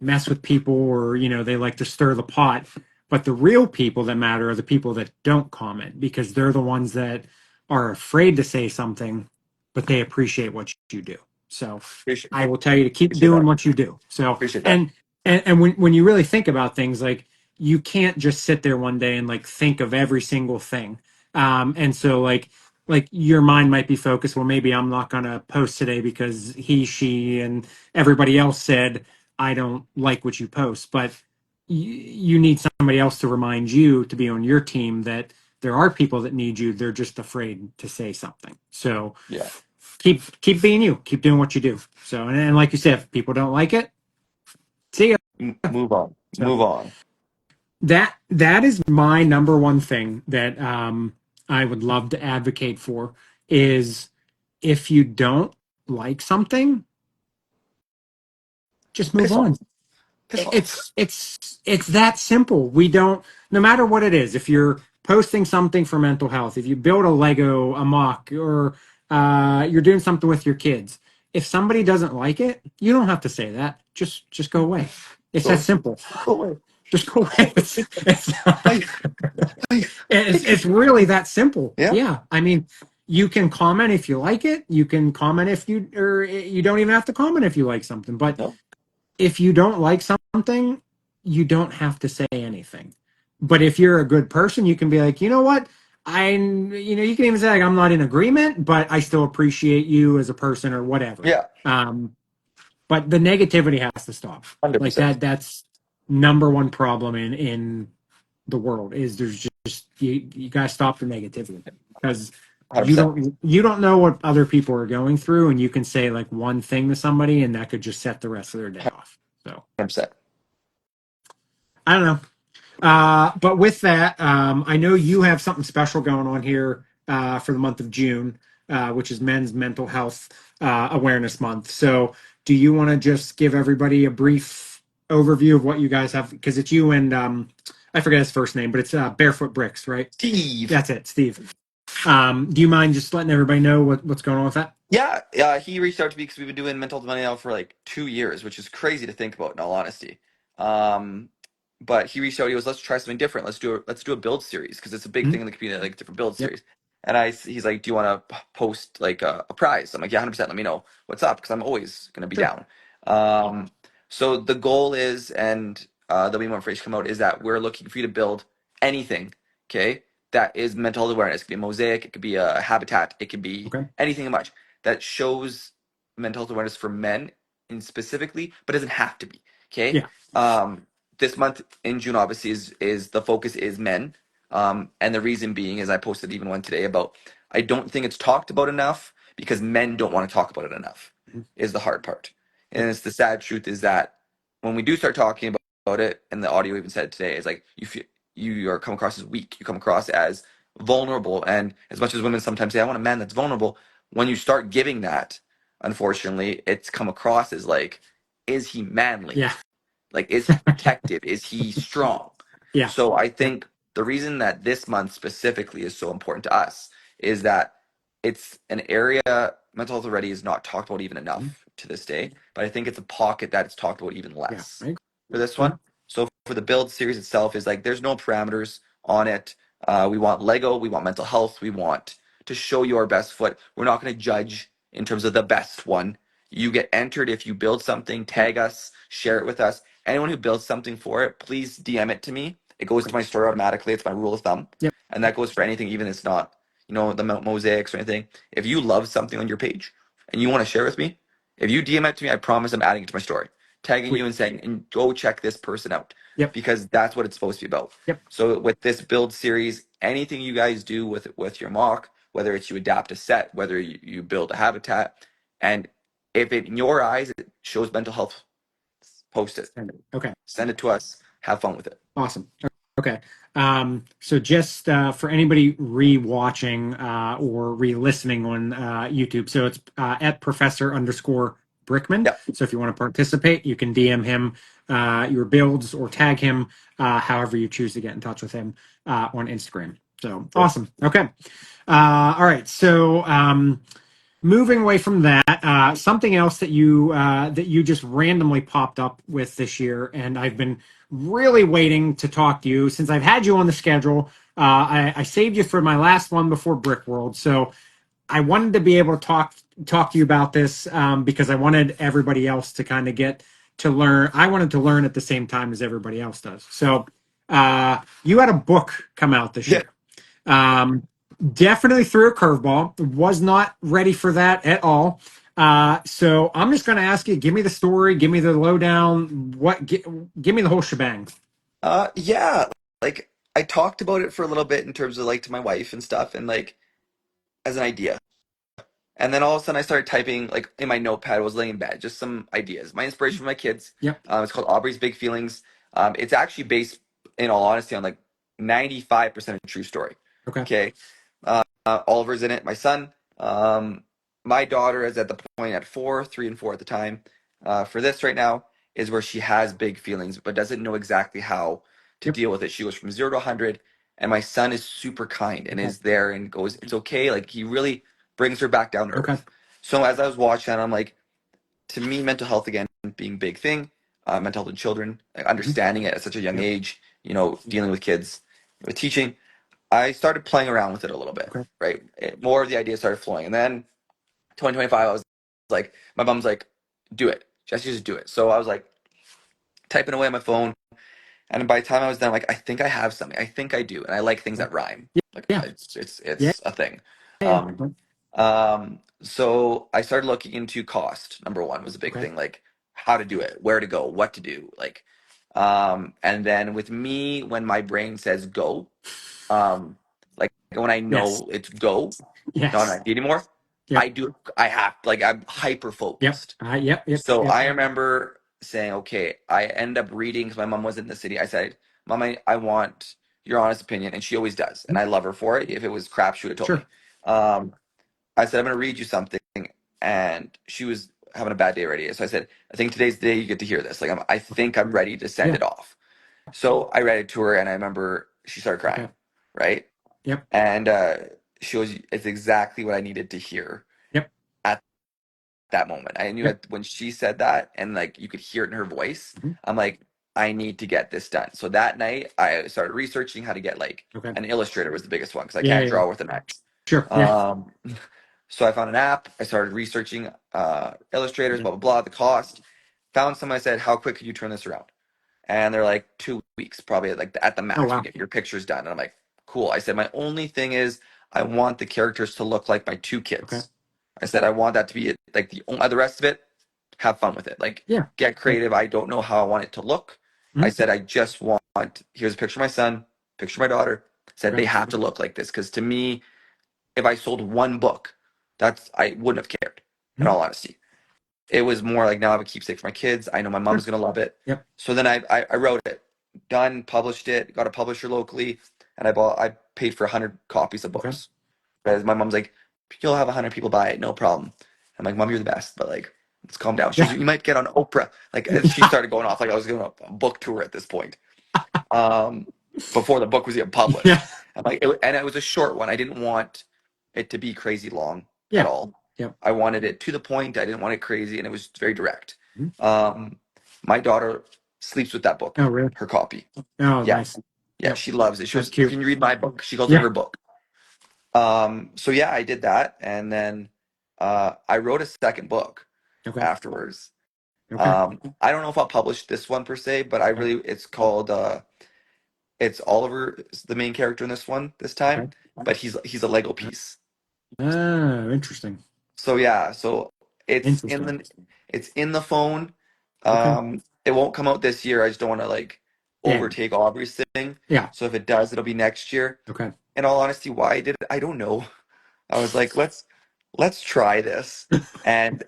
mess with people or they like to stir the pot. But the real people that matter are the people that don't comment, because they're the ones that are afraid to say something, but they appreciate what you do. So appreciate I will tell you to keep appreciate doing that. what you do. So Appreciate that. and And when you really think about things, like you can't just sit there one day and like think of every single thing. And so like your mind might be focused, well, maybe I'm not gonna post today because he, she, and everybody else said I don't like what you post. But you need somebody else to remind you to be on your team that there are people that need you. They're just afraid to say something. So Yeah. keep being you, keep doing what you do. So and like you said, if people don't like it, see ya. Move on. So Move on. that is my number one thing that I would love to advocate for is if you don't like something, just move Piss on. off. Piss off. It's that simple. We don't, no matter what it is, if you're posting something for mental health, if you build a Lego, a mock, or you're doing something with your kids, if somebody doesn't like it, you don't have to say that. Just go away. It's that Go. simple. Go away. Just go away. Life. Life. It's really that simple. Yeah. Yeah. I mean, you can comment if you like it. You can comment if you, or you don't even have to comment if you like something. But No. if you don't like something, you don't have to say anything. But if you're a good person, you can be like, you know what? You can even say like, I'm not in agreement, but I still appreciate you as a person or whatever. Yeah. But the negativity has to stop. Like 100%. that's number one problem in the world is there's just you gotta stop the negativity because 100%. you don't know what other people are going through, and you can say like one thing to somebody and that could just set the rest of their day off. So 100%. I don't know. But with that, I know you have something special going on here for the month of June, which is Men's Mental Health Awareness Month. So, do you want to just give everybody a brief overview of what you guys have? Because it's you and I forget his first name, but it's Barefoot Bricks, right? Steve. That's it, Steve. Do you mind just letting everybody know what's going on with that? Yeah, he reached out to me because we've been doing mental health money now for like 2 years, which is crazy to think about in all honesty. Um, but he reached out. He goes, "Let's try something different. Let's do a build series because it's a big Mhm. thing in the community, like different build Yep. series." And he's like, "Do you want to post like a prize?" I'm like, "Yeah, 100%. Let me know what's up because I'm always gonna be Sure. down." So the goal is, and there'll be more information come out, is that we're looking for you to build anything, okay? That is mental health awareness. It could be a mosaic, it could be a habitat, it could be Okay. anything much that shows mental health awareness for men in specifically, but doesn't have to be. Okay. Yeah. This month in June, obviously, is the focus is men. And the reason being is I posted even one today about I don't think it's talked about enough because men don't want to talk about it enough Mhm. is the hard part. Yep. And it's the sad truth is that when we do start talking about it, and the audio even said today, is like you are come across as weak, you come across as vulnerable. And as much as women sometimes say, I want a man that's vulnerable, when you start giving that, unfortunately, it's come across as like, is he manly? Yeah. Like, is he protective? Is he strong? Yeah. So I Yep. think the reason that this month specifically is so important to us is that it's an area mental health already is not talked about even Mhm. enough to this day, but I think it's a pocket that it's talked about even Yeah. less I for this agree. one. So for the build series itself is like there's no parameters on it. We want Lego, we want mental health, we want to show you our best foot. We're not going to judge in terms of the best one. You get entered if you build something, tag us, share it with us. Anyone who builds something for it, please DM it to me. It goes to my story automatically. It's my rule of thumb. Yep. And that goes for anything, even if it's not, the mosaics or anything. If you love something on your page and you want to share with me, if you DM it to me, I promise I'm adding it to my story, tagging Sweet. you and saying, and go check this person out Yep. because that's what it's supposed to be about. Yep. So with this build series, anything you guys do with your mock, whether it's you adapt a set, whether you build a habitat, and if it in your eyes it shows mental health, post it, Okay. send it to us, have fun with it. Awesome. Okay. So just for anybody re-watching or re-listening on YouTube, so it's at Professor_Brickman. Yep. So if you want to participate, you can DM him your builds or tag him however you choose to get in touch with him on Instagram. So awesome. Okay. All right. So moving away from that, something else that you just randomly popped up with this year, and I've been really waiting to talk to you since I've had you on the schedule. I saved you for my last one before Brick World, so I wanted to be able to talk to you about this because I wanted everybody else to kind of get to learn. I wanted to learn at the same time as everybody else does. So, you had a book come out this Yeah. year. Um, Definitely threw a curveball. Was not ready for that at all. So I'm just going to ask you, give me the story, give me the lowdown. Give me the whole shebang. Yeah. Like I talked about it for a little bit in terms of like to my wife and stuff, and like as an idea. And then all of a sudden I started typing like in my notepad, I was laying in bed, just some ideas. My inspiration for my kids. Yep. It's called Aubrey's Big Feelings. It's actually based, in all honesty, on like 95% a true story. Okay. Okay. Oliver's in it, my son. My daughter is at the point at 4, 3 and 4 at the time. For this right now is where she has big feelings, but doesn't know exactly how to Yep. deal with it. She goes from 0 to 100, and my son is super kind and Okay. is there and goes, "It's okay." Like he really brings her back down to Okay. earth. So as I was watching that, I'm like, to me, mental health again being a big thing, mental health in children, like, Mhm. understanding it at such a young Yep. age, dealing with kids, with teaching. I started playing around with it a little bit, Okay. right? More of the ideas started flowing, and then 2025, I was like, my mom's like, do it, just do it. So I was like typing away on my phone, and by the time I was done, I'm like, I think I have something. I think I do, and I like things Okay. that rhyme. Like Yeah. Yeah. it's a thing. Yeah. Um, Yeah. so I started looking into cost. Number one was a big Okay. thing, like how to do it, where to go, what to do, like, and then with me, when my brain says go, like when I Yes. know it's go, not an Yes. idea anymore, Yep. I have, like, I'm hyper Yep. focused. Yep. Yep. So Yep. I remember saying, okay, I end up reading because my mom was in the city. I said, Mom, I want your honest opinion. And she always does. And Mhm. I love her for it. If it was crap, she would have told me. Sure. Um, I said, I'm going to read you something. And she was having a bad day already. So I said, I think today's the day you get to hear this. Like, I Okay. think I'm ready to send Yeah. it off. So I read it to her, and I remember she started Okay. crying, right? Yep. And she was, it's exactly what I needed to hear Yep. at that moment. I knew Yep. that when she said that, and like you could hear it in her voice, Mhm. I'm like, I need to get this done. So that night, I started researching how to get like Okay. an illustrator was the biggest one because I Yeah. can't Yeah. draw with an X. Sure. Yeah. Um, so I found an app. I started researching illustrators, Okay. blah blah blah, the cost. Found someone. I said, "How quick could you turn this around?" And they're like, 2 weeks, probably like at the Oh max. We wow. get your pictures done. And I'm like, cool. I said, my only thing is, I want the characters to look like my two Okay. kids. I said, I want that to be it. Like the rest of it, have fun with it. Like, Yeah. get Yeah. creative. I don't know how I want it to look. I Mhm. said, I just want, here's a picture of my son, picture of my daughter. Said Okay. they have to look like this. Because to me, if I sold one book, I wouldn't have cared, in Mhm. all honesty. It was more like, now I have a keepsake for my kids. I know my Sure. mom's gonna love it. Yep. So then I wrote it, done, published it, got a publisher locally, and I paid for 100 copies of Okay. books. Because my mom's like, you'll have 100 people buy it, no problem. I'm like, Mom, you're the best, but like, let's calm down. She goes, Yeah. you might get on Oprah. Like, she started going off like I was going on a book tour at this point. Um, Before the book was even published. Yeah. I'm like, and it was a short one. I didn't want it to be crazy long at Yeah. all. Yep. I wanted it to the point. I didn't want it crazy, and it was very direct. Mhm. My daughter sleeps with that book, Oh really? her copy. Oh Yeah, nice. yeah, Yep. she loves it. She That's goes, cute. "Can you read my book?" She calls it Yeah. her book. So yeah, I did that, and then I wrote a second book Okay. afterwards. Okay. I don't know if I'll publish this one per se, but Okay. it's called it's Oliver is the main character in this one this Okay. time, but he's a Lego piece. Oh, interesting. So yeah, so it's in Interesting. the phone. Okay. It won't come out this year. I just don't want to like Yeah. overtake Aubrey's thing. Yeah. So if it does, it'll be next year. Okay. In all honesty, why I did it, I don't know. I was like, let's try this. And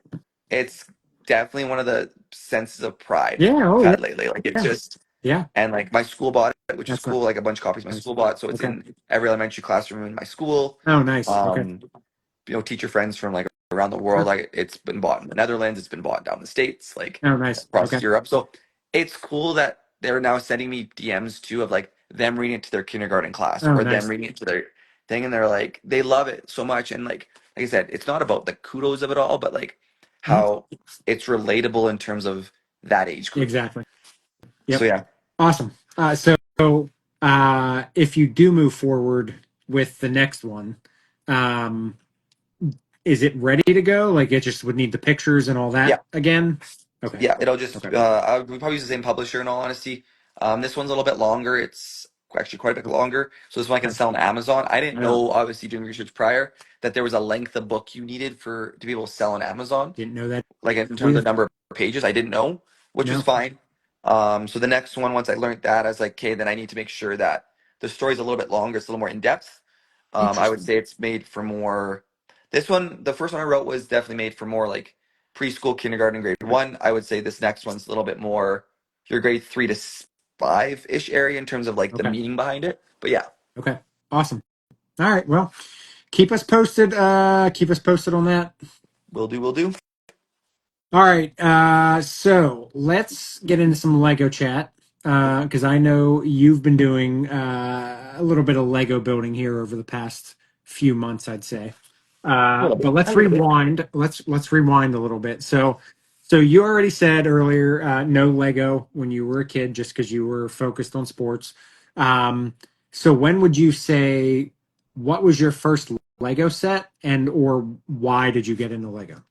it's definitely one of the senses of pride Yeah. I've Oh yeah. had lately. Like it Yeah. just Yeah. and like my school bought it, which is That's not cool, like a bunch of copies my nice. school bought. So it's Okay. in every elementary classroom in my school. Oh nice. Okay. Um, teacher friends from like around the world. Sure. Like it's been bought in the Netherlands, it's been bought down the States, like Oh nice. across Okay. Europe. So it's cool that they're now sending me DMs too of like them reading it to their kindergarten class Oh or them nice. reading it to their thing, and they're like they love it so much. And like I said, it's not about the kudos of it all, but like Mhm. how it's relatable in terms of that age group. Exactly. So Yep. yeah, Awesome. If you do move forward with the next one, um, is it ready to go? Like it just would need the pictures and all yeah. that again? Okay. Yeah, it'll just Okay. I would probably use the same publisher in all honesty. This one's a little bit longer. It's actually quite a bit longer. So this one I can Okay. sell on Amazon. I didn't Wow. know, obviously doing research prior, that there was a length of book you needed for to be able to sell on Amazon. Didn't know that Like in terms either. of number of pages, I didn't know, which was No. fine. So the next one, once I learned that, I was like, okay, then I need to make sure that the story's a little bit longer, it's a little more in depth. I would Interesting. say it's made for more. This one, the first one I wrote was definitely made for more like preschool, kindergarten, grade Okay. one. I would say this next one's a little bit more your grade 3 to 5-ish area in terms of like the Okay. meaning behind it. But yeah, Okay. Awesome. All right. Well, keep us posted. Keep us posted on that. will do, will do. All right. So let's get into some Lego chat because I know you've been doing a little bit of Lego building here over the past few months, I'd say. A little But bit, a let's little bit. rewind. Let's rewind a little bit. So you already said earlier no Lego when you were a kid, just because you were focused on sports. So when would you say what was your first Lego set, and or why did you get into Lego?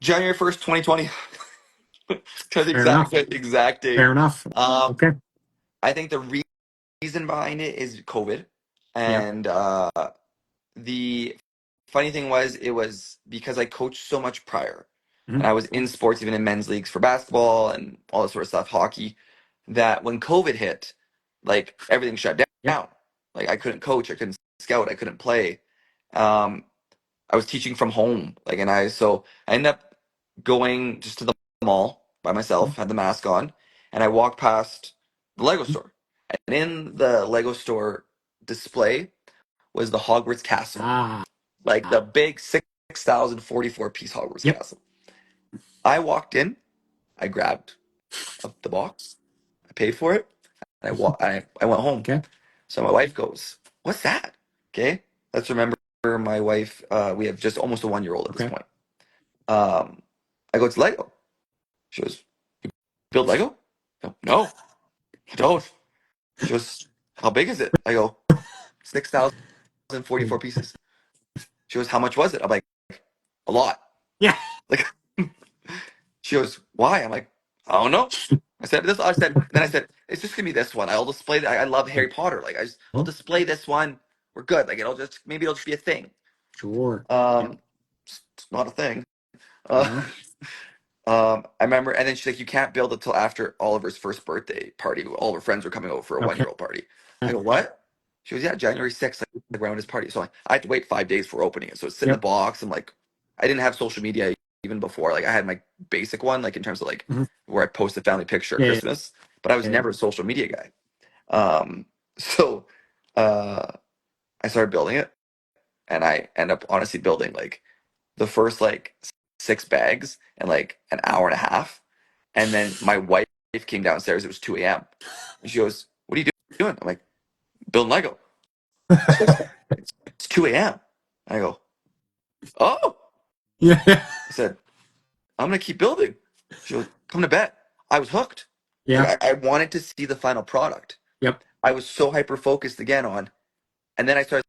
January 1st, 2020. To the Fair enough. exact Fair date. enough. Um, Okay. I think the reason behind it is COVID, Yeah. and the funny thing was it was because I coached so much prior, and Mhm. I was in sports, even in men's leagues for basketball and all this sort of stuff, hockey. That when COVID hit, like everything shut Yep. down. Like I couldn't coach, I couldn't scout, I couldn't play. Um, I was teaching from home, like, and I ended up going just to the mall by myself, had the mask on, and I walked past the Lego store. And in the Lego store display was the Hogwarts castle, Ah. like the big 6,044 piece Hogwarts Yep. castle. I walked in, I grabbed the box, I paid for it, and I went home. Okay. So my wife goes, "What's that?" Okay, let's remember my wife. We have just almost a 1-year-old at this Okay. point. I go, "It's Lego." She goes, "Build Lego?" I go, "No, I don't." She goes, "How big is it?" I go, 6,044 pieces. She goes, "How much was it?" I'm like, "A lot." Yeah. Like, she goes, "Why?" I'm like, "I don't know." I said this. Then I said, "It's just gonna be this one. I'll display. I love Harry Potter. Like, I'll Mhm. display this one. We're good. Like, maybe it'll just be a thing." Sure. Yep. It's not a thing. Uh, No. I remember, and then she's like, "You can't build it till after Oliver's first birthday party. All of her friends were coming over for a one Okay. year old party." I go, "What?" She goes, "Yeah, January 6th, like around his party." So I had to wait 5 days for opening it. So it's sitting in the Yep. box. I'm like, I didn't have social media even before. Like I had my basic one, like in terms of like Mhm. where I post the family picture at Yeah. Yeah. Christmas, but I was Yeah. never a social media guy. So uh, I started building it, and I end up honestly building like the first like 6 bags in like an hour and a half. And then my wife came downstairs. It was 2 a.m. And she goes, "What are you doing?" I'm like, "Building Lego." She goes, "It's 2 a.m." I go, "Oh." Yeah. I said, "I'm going to keep building." She goes, "Come to bed." I was hooked. Like Yeah. I wanted to see the final product. Yep. I was so hyper focused again on, and then I started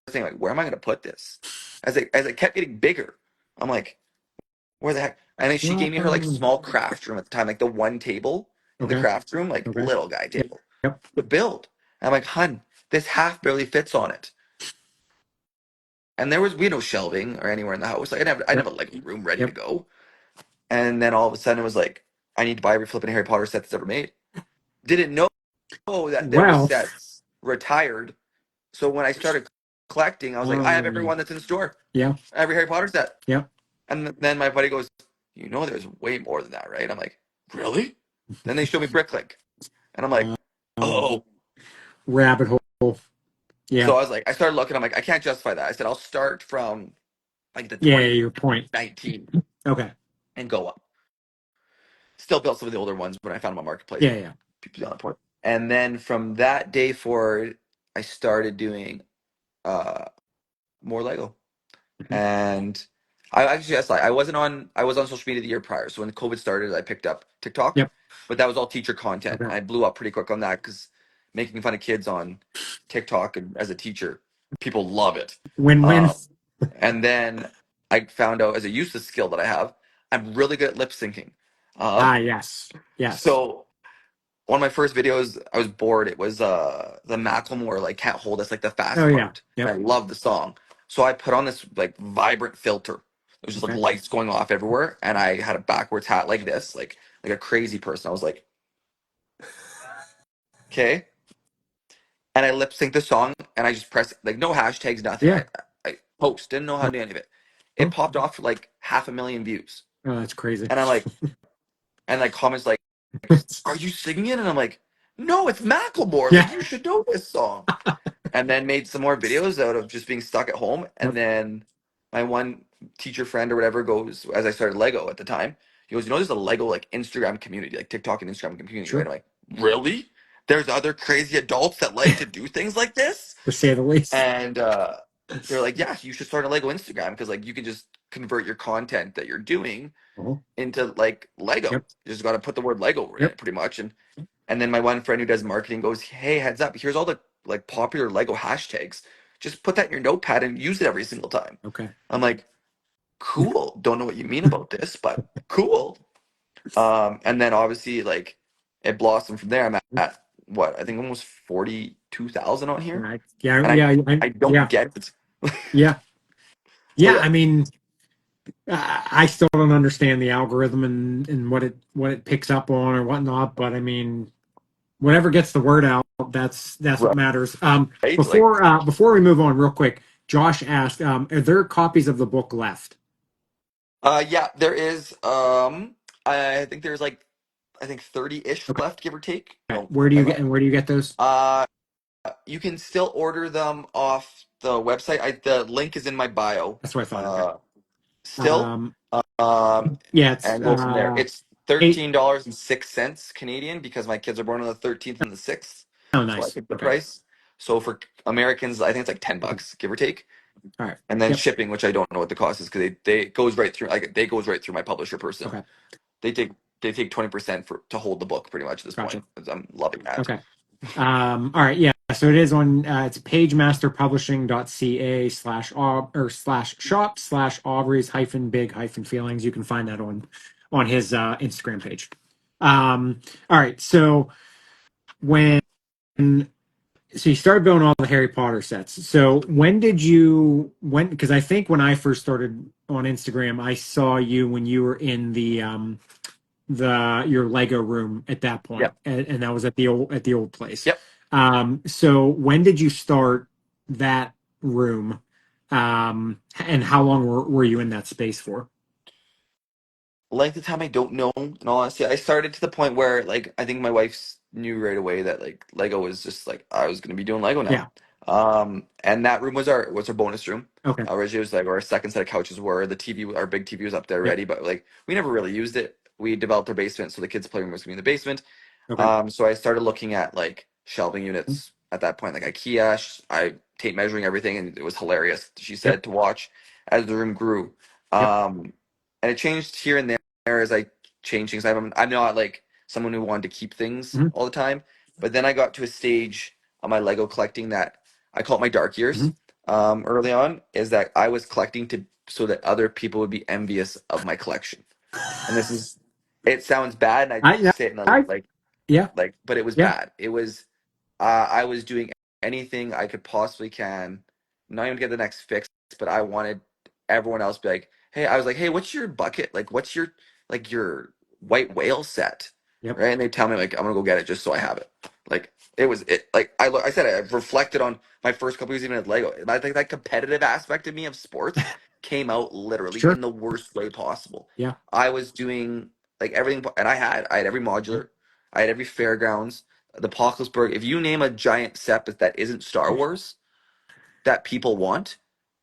saying like, where am I going to put this? As it kept getting bigger, I'm like, where the heck? And then she gave me her like Wow. small craft room at the time, like the one table in the Okay. craft room, like Okay. little guy Yep. table Yep. to build. And I'm like, "Hun, this half barely fits on it." And we had no shelving or anywhere in the house. Like I didn't Yep. have a like room ready to Yep. go. And then all of a sudden it was like, I need to buy every flipping Harry Potter set that's ever made. Didn't know that there was Well. sets retired. So when I started collecting, I was like, I have every Um. one that's in store, Yeah. every Harry Potter set. Yep. And then my buddy goes, "There's way more than that, right?" I'm like, "Really?" Then they show me Bricklink, and I'm like, Um. "Oh." Rabbit hole. So Yeah. I was like, I started looking. I'm like, I can't justify that. I said, I'll start from like the Yeah. Your point. 2019 Okay. and go up. Still built some of the older ones when I found them on Marketplace. Yeah. Yeah. People on the point. And then from that day forward, I started doing uh, more Lego. Mhm. And I actually, that's like I was on social media the year prior. So when COVID started, I picked up TikTok, Yep. but that was all teacher content. Okay. I blew up pretty quick on that because making fun of kids on TikTok and as a teacher, people love it. Win-win. And then I found out as a useless skill that I have, I'm really good at lip syncing. Ah, yes, yes. So one of my first videos, I was bored. It was the Macklemore like "Can't Hold Us," like the Oh fast yeah. part, and I Yep. loved the song. So I put on this like vibrant filter. It was just like Okay. lights going off everywhere, and I had a backwards hat like this, like a crazy person. I was like, okay, and I lip synced the song, and I just pressed like no hashtags, nothing. Yeah. I post, didn't know how to do any of it. It Oh, popped off for like 500,000 views, oh, that's crazy. and I'm like, and like comments like, "Are you singing it?" And I'm like, "No, it's Macklemore. Yeah. Like you should know this song." And then made some more videos out of just being stuck at home. And Yep. then my one teacher friend or whatever goes, as I started Lego at the time, he goes, there's a Lego like Instagram community, like TikTok and Instagram community, right? Sure. I'm like, really? There's other crazy adults that like to do things like this? To say the least. And they're like, yeah, you should start a Lego Instagram because like you can just convert your content that you're doing Oh. into like Lego. Yep. You just got to put the word Lego in Yep. it pretty much. And then my one friend who does marketing goes, "Hey, heads up, here's all the like popular Lego hashtags. Just put that in your notepad and use it every single time." Okay. I'm like, "Cool. Don't know what you mean about this, but cool." And then obviously like it blossomed from there. I'm at what, I think almost 42,000 on here. Right. Yeah. And Yeah. I don't Yeah. get it. Yeah. So Yeah. yeah. I mean, I still don't understand the algorithm and what it picks up on or whatnot, but I mean, whatever gets the word out, that's what matters. Right? Like Before we move on, real quick, Josh asked, are there copies of the book left? yeah, there is I think there's like I think 30-ish Okay. left, give or take. No, Where do you get those? uh you can still order them off the website. The link is in my bio. That's what I thought. Okay. Uh, still, Um, um, yeah, it's and go from there. It's eight. $13.06 Canadian because my kids are born on the 13th and the 6th, Oh, so I nice. picked the Okay. price. So for Americans, I think it's like Okay. $10, give or take, All right. and then Yep. shipping, which I don't know what the cost is because they it goes right through like they goes right through my publisher person. Okay. They take 20% for to hold the book pretty much at this point. Gotcha. 'Cause I'm loving that. Okay. All right. Yeah. So it is on, it's pagemasterpublishing.ca slash shop slash Aubrey's hyphen big hyphen feelings. You can find that on his Instagram page. All right. So when, so you started building all the Harry Potter sets. So because I think when I first started on Instagram, I saw you when you were in the your Lego room at that point, Yep. and that was at the old place. Yep. So when did you start that room, and how long were you in that space for? Length of time I don't know. In all honesty, I started to the point where like I think my wife knew right away that like Lego was just like I was gonna be doing Lego now. Yeah. And that room was our bonus room. Okay. Originally, it was like our second set of couches were the TV. Our big TV was up there Yep. already, but like we never really used it. We developed our basement, so the kids' playroom was gonna be in the basement. Okay. So I started looking at like shelving units at that point, like IKEA. I tape measuring everything, and it was hilarious. She Yep. said to watch as the room grew. Yep. And it changed here and there as I change things. I'm not like someone who wanted to keep things Hmm. all the time, but then I got to a stage on my Lego collecting that I call it my dark years. Hmm. Early on, is that I was collecting to so that other people would be envious of my collection. And this is, it sounds bad, and I I, say it in a I, yeah, but it was yeah, bad. It was I was doing anything I could possibly can, not even get the next fix, but I wanted everyone else to be like, hey, I was like, hey, what's your bucket? Like, what's your your white whale set? yep, Right? And they tell me like I'm gonna go get it just so I have it. Like it was it like I said I reflected on my first couple years even at Lego. And I think that competitive aspect of me of sports came out literally sure, in the worst way possible. yeah, I was doing like everything, and I had every yep, modular, I had every fairgrounds, the Apocalypseburg. If you name a giant set that isn't Star Wars that people want,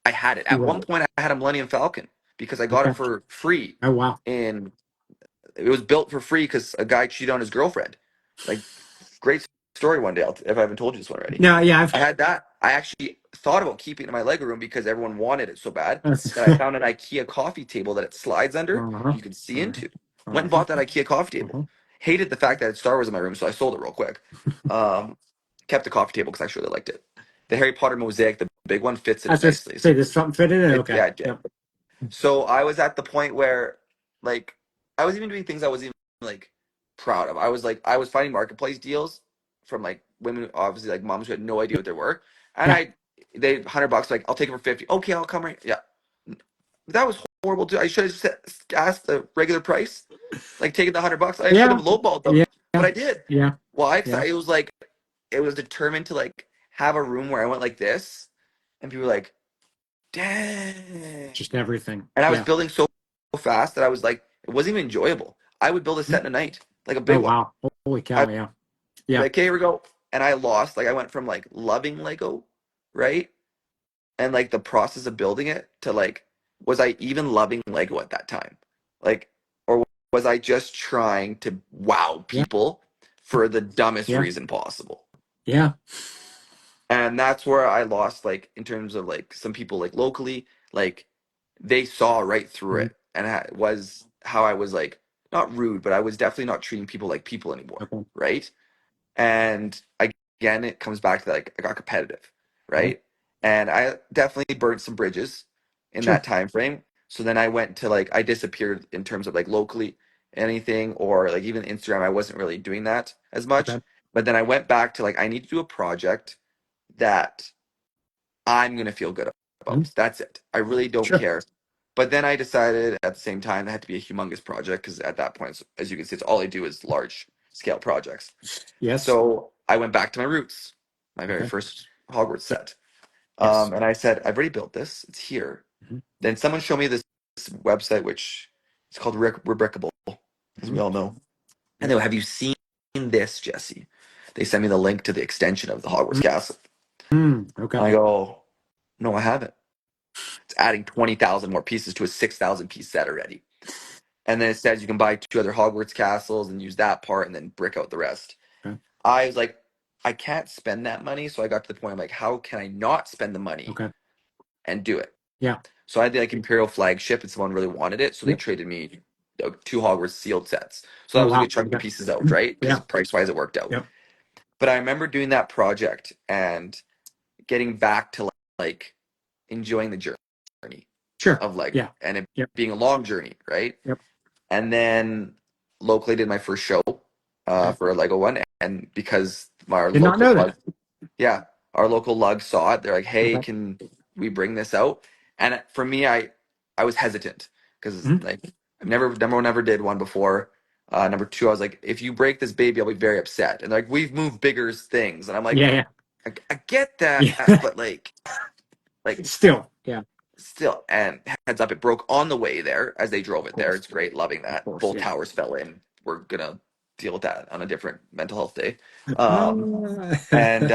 I had it. you At were one it. point, I had a Millennium Falcon because I got it Okay. for free, Oh wow. and it was built for free because a guy cheated on his girlfriend. Like, great story one day. If I haven't told you this one already, No, yeah, I had that. I actually thought about keeping it in my Lego room because everyone wanted it so bad that I uh-huh, found an IKEA coffee table that it slides under. uh-huh, You can see into. Went and uh-huh, bought that IKEA coffee table. uh-huh. Hated the fact that it's Star Wars in my room, so I sold it real quick. Um, kept the coffee table because I actually really liked it. The Harry Potter mosaic, the big one, fits in I it was just nicely. So say, does something fit in it? it, Okay, yeah, it did. yep, So I was at the point where like I was even doing things I wasn't even like proud of. I was finding marketplace deals from like women, obviously like moms who had no idea what they were, and Yeah. they $100 like I'll take it for 50. Okay, I'll come right. Yeah, that was horrible too. I should have asked the regular price, like taking the $100. I should Yeah. have lowballed them, Yeah. but I did. Yeah. Why? Because Yeah. it was like it was determined to like have a room where I went like this, and people were like, "Dang!" Just everything. And I was Yeah. building so fast that I was like, it wasn't even enjoyable. I would build a set in a night, like a Oh big one. wow. Holy cow. I'd Yeah. be Yeah. like, okay, here we go. And I lost. Like I went from like loving Lego, right? And like the process of building it to like, was I even loving Lego at that time? Like, or was I just trying to wow Yeah. people for the dumbest Yeah. reason possible? Yeah. And that's where I lost, like, in terms of like some people like locally, like they saw right through Mhm. it, and it was how I was like not rude, but I was definitely not treating people like people anymore, Okay. right? And again, it comes back to like I got competitive, Okay. right? And I definitely burnt some bridges in that Sure. time frame. So then I went to like I disappeared in terms of like locally anything or like even Instagram. I wasn't really doing that as much. Okay. But then I went back to like I need to do a project that I'm gonna feel good Mhm. about. That's it. I really don't Sure. care. But then I decided at the same time it had to be a humongous project because at that point, as you can see, it's all I do is large scale projects. Yes. So I went back to my roots, my very Okay. first Hogwarts Yeah. set. Yes. And I said, I've already built this. It's here. Mhm. Then someone showed me this website, which is called Rebrickable, as we Mhm. all know. And they Yep. go, have you seen this, Jesse? They sent me the link to the extension of the Hogwarts Castle. Okay. And I go, no, I haven't. It's adding 20,000 more pieces to a 6,000 piece set already. And then it says you can buy 2 other Hogwarts castles and use that part and then brick out the rest. Okay. I was like, I can't spend that money. So I got to the point I'm like, how can I not spend the money Okay. and do it? Yeah. So I did like Imperial Flagship and someone really wanted it. So they Yep. traded me 2 Hogwarts sealed sets. So that Oh was a wow. good chunk of Okay. pieces out, Mhm. right? Because Yeah. price wise it worked out. Yep. But I remember doing that project and getting back to like enjoying the journey Sure. of Lego Yeah. and it Yep. being a long journey, right? Yep. And then locally did my first show Okay. for a Lego one, and because our Did not local know lug, that. yeah, our local lug saw it, they're like, "Hey, Okay. can we bring this out?" And for me, I was hesitant because Mhm. like I've never number one never did one before. Number two, I was like, if you break this baby, I'll be very upset. And like we've moved bigger things, and I'm like, Yeah. I get that, Yeah. but like Still. Yeah. still, and heads up, it broke on the way there as they drove Of it there. course. It's great, loving Of that. course. Both Yeah. towers fell in. We're gonna deal with that on a different mental health day. And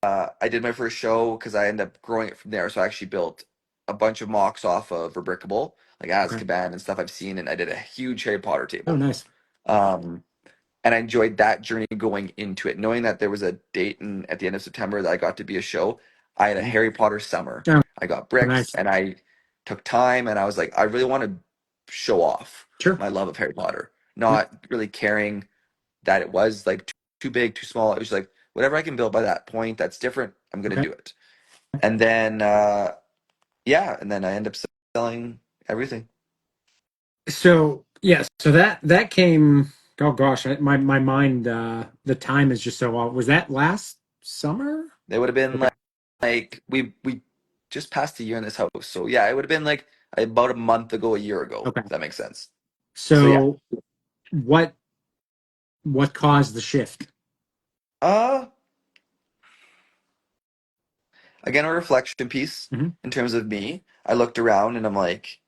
I did my first show because I ended up growing it from there. So I actually built a bunch of mocks off of Rebrickable, like Okay. Azkaban and stuff I've seen, and I did a huge Harry Potter Oh, table. nice. Um, and I enjoyed that journey going into it, knowing that there was a date at the end of September that I got to be a show. I had a Mhm. Harry Potter summer. Oh, I got bricks, nice. and I took time, and I was like, I really want to show off Sure. my love of Harry Potter, Yep. not really caring that it was like too big, too small. It was like whatever I can build by that point that's different, I'm gonna Okay. do it. And then yeah, and then I end up selling everything. So yes, so that came. Oh gosh, my mind. The time is just so off. Was that last summer? They would have been Okay. like we just passed a year in this house. So yeah, it would have been like about a month ago, a year ago, Okay. if that makes sense. So yeah. So what what caused the shift? Uh Again, a reflection piece Hmm. in terms of me. I looked around and I'm like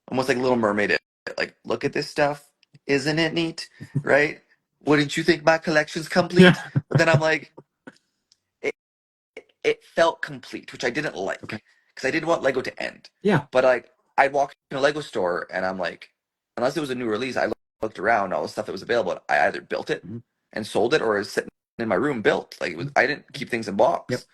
almost like Little Mermaid. Like, look at this stuff. Isn't it neat? Right? Wouldn't you think my collection's Yeah. complete? But then I'm like, it, it felt complete, which I didn't Okay. like because I didn't want Lego to end. Yeah. But like, I'd walk in a Lego store and I'm like, unless it was a new release, I looked around all the stuff that was available. And I either built it Mhm. and sold it, or it was sitting in my room built. Like it was, I didn't keep things in Yep. box.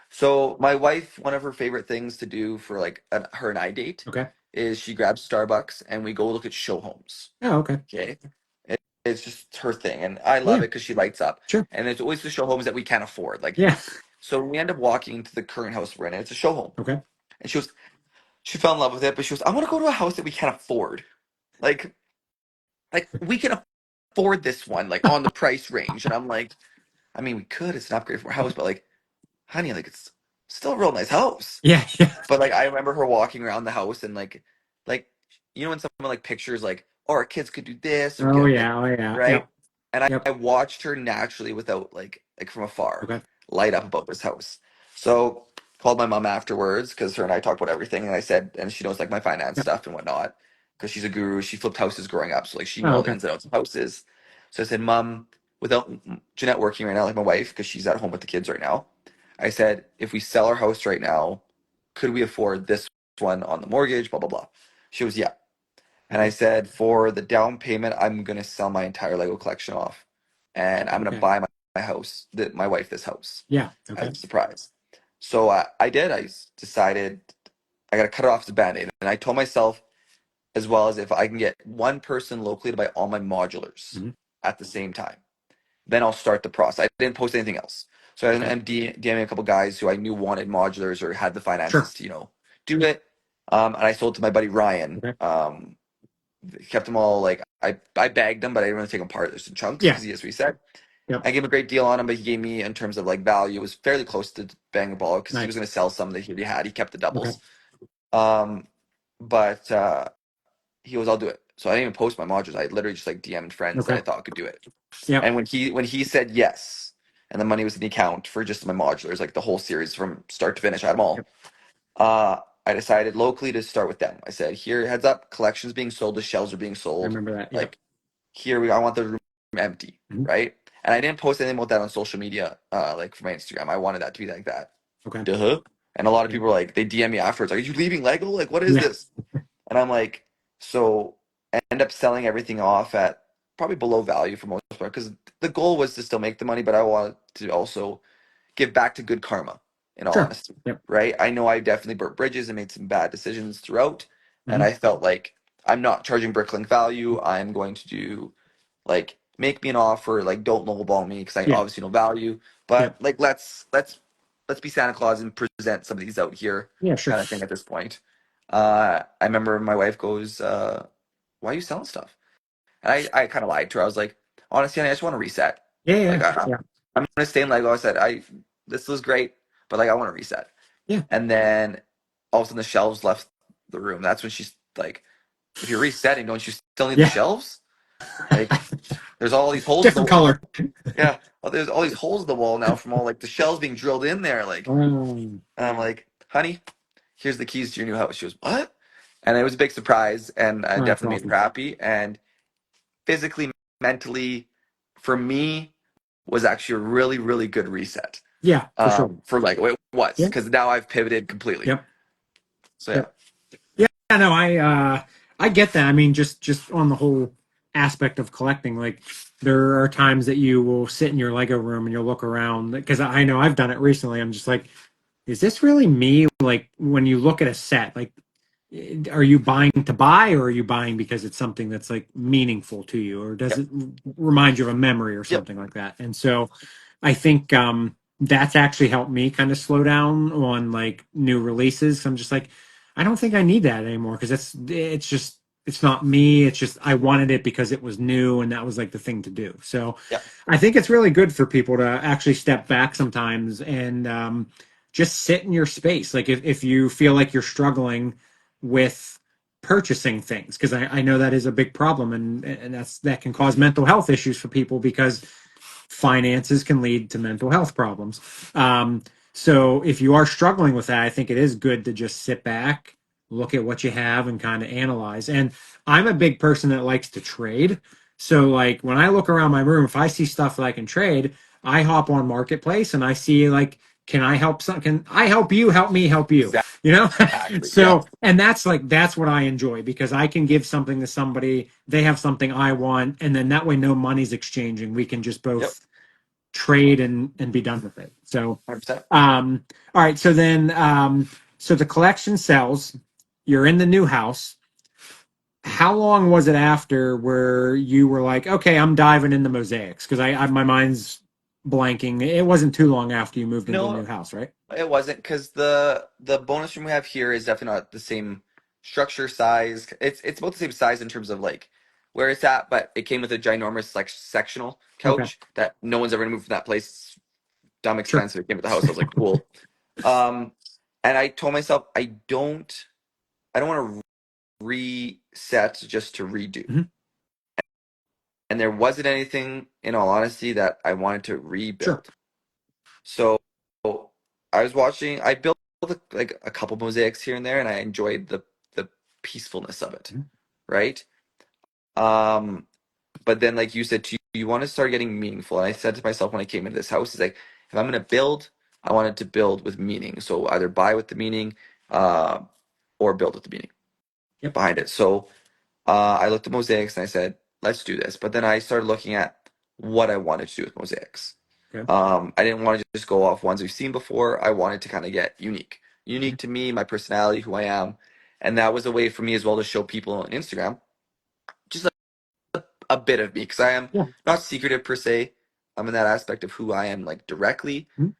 So my wife, one of her favorite things to do for like her and I date Okay. is she grabs Starbucks and we go look at show homes. Oh, okay. Okay, it's just her thing, and I love Yeah. it because she lights up. Sure. And it's always the show homes that we can't afford. Like, Yeah. so we end up walking to the current house we're in. And it's a show home, Okay. and she fell in love with it, but she goes, I want to go to a house that we can't afford. Like, like we can afford this one, like on the price range. And I'm like, I mean, we could. It's an upgrade from our house, but like, honey, like it's still a real nice house. Yeah, yeah. But like I remember her walking around the house and like when someone like pictures like, oh, our kids could do this or we Oh could like yeah, oh yeah. right? Yep, And I yep. watched her naturally without like from afar Okay, light up about this house. So called my mom afterwards because her and I talked about everything and I said and she knows like my finance yep. stuff and whatnot because she's a guru. She flipped houses growing up, so like she Oh, knows the okay, ins and outs of houses. So I said, Mom, without Jeanette working right now, like my wife, because she's at home with the kids right now. I said, if we sell our house right now, could we afford this one on the mortgage? Blah blah blah. She was yeah. And I okay, said, for the down payment, I'm gonna sell my entire Lego collection off, and I'm gonna okay. buy my house, my wife this house Yeah, as okay, a surprise. So I did. Decided I gotta cut it off the band-aid, and I told myself as well as if I can get one person locally to buy all my modulars hmm, at the same time, then I'll start the process. I didn't post anything else. So okay. I'm DMing a couple guys who I knew wanted modulars or had the finances Sure. to, do it. And I sold to my buddy Ryan. Okay. Kept them all like I bagged them, but I didn't really take them apart. There's some chunks Yeah. because he has reset. Yep. I gave him a great deal on them, but he gave me in terms of like value it was fairly close to bang the ball because he was Nice. going to sell some that he already had. He kept the Okay. doubles. Um, but he was, I'll do it. So I didn't even post my modules. I literally just like DM'd friends that Okay. I thought could do it. Yep. And when he said yes, and the money was in the account for just my modulars, like the whole series from start to finish, I had them Yep. all. I decided locally to start with them. I said, "Here, heads up, collections being sold, the shelves are being I sold. remember that. Yep. Like I want the room empty, Hmm. right?" And I didn't post anything about that on social media, like for my Instagram. I wanted that to be like that. Okay. Duh. And a lot of Yep. people were like, they DM me afterwards, like, "Are you leaving Lego? Like, what is Yeah. this?" And I'm like, so I end up selling everything off at probably below value for most part because the goal was to still make the money, but I wanted to also give back to good karma, in all Sure. honesty, Yep. right? I know I definitely burnt bridges and made some bad decisions throughout, and Hmm. I felt like I'm not charging bricklink value. I'm going to do like make me an offer, like don't lowball me because I Yeah. obviously know value, but Yep. like let's be Santa Claus and present some of these out here, Yeah. Sure. kind of thing at this point. I remember my wife goes, "Why are you selling stuff?" And I kind of lied to her. I was like, "Honestly, honey, I just want to reset. Yeah. Like Yeah. Yeah. I'm gonna stay in Lego." I said, "I this was great, but like I want to reset." Yeah. And then all of a sudden the shelves left the room. That's when she's like, "If you're resetting, don't you still need the Yeah. shelves? Like there's all these holes in the Different color. yeah, well, there's all these holes in the wall now from all like the shells being drilled in there. Like, and I'm like, honey, here's the keys to your new house. She goes, what? And it was a big surprise, and I Oh, that's definitely made awesome. her happy. And physically, mentally, for me, was actually a really, really good reset. Yeah, for sure. For like it was Yeah. because now I've pivoted completely. Yep. So yeah, Yep. Yeah. No, I get that. I mean, just on the whole aspect of collecting, like there are times that you will sit in your Lego room and you'll look around because I know I've done it recently. I'm just like, is this really me? Like when you look at a set, like are you buying to buy or are you buying because it's something that's like meaningful to you or does yep, it remind you of a memory or yep, something like that? And so I think that's actually helped me kind of slow down on like new releases. I'm just like, I don't think I need that anymore because it's just it's not me. It's just I wanted it because it was new and that was like the thing to do. So yep, I think it's really good for people to actually step back sometimes and just sit in your space. Like if you feel like you're struggling with purchasing things, because I know that is a big problem and that can cause mental health issues for people because finances can lead to mental health problems. Um, so if you are struggling with that, I think it is good to just sit back, look at what you have, and kind of analyze. And I'm a big person that likes to trade. So like when I look around my room, if I see stuff that I can trade, I hop on Marketplace and I see like, can I help some? Can I help you? Help me help you. You know? exactly, yeah, So, and that's what I enjoy because I can give something to somebody, they have something I want, and then that way no money's exchanging. We can just yep, both trade and be done with it. So, 100%. all right. So then, so the collection sells. You're in the new house. How long was it after where you were like, okay, I'm diving into mosaics? Because I my mind's blanking. It wasn't too long after you moved into the new No, house, right? it wasn't because the bonus room we have here is definitely not the same structure size. It's about the same size in terms of like where it's at, but it came with a ginormous like sectional Okay. couch that no one's ever gonna move from that place. It's dumb Sure. expensive. It came with the house. I was like, cool. Um, and I told myself I don't want to reset just to redo. Mhm. And there wasn't anything, in all honesty, that I wanted to Sure. rebuild. So I built like a couple mosaics here and there, and I enjoyed the peacefulness of it, Mhm. right? Um, but then, like you said, you want to start getting meaningful. And I said to myself when I came into this house, is like, if I'm going to build, I wanted to build with meaning. So either buy with the meaning, uh, or build with the meaning Yep. behind it. So I looked at mosaics and I said, let's do this. But then I started looking at what I wanted to do with mosaics. Okay. I didn't want to just go off ones we've seen before. I wanted to kind of get unique, Mhm. unique to me, my personality, who I am, and that was a way for me as well to show people on Instagram just a bit of me because I am Yeah. not secretive per se. I'm in that aspect of who I am, like directly, Mhm.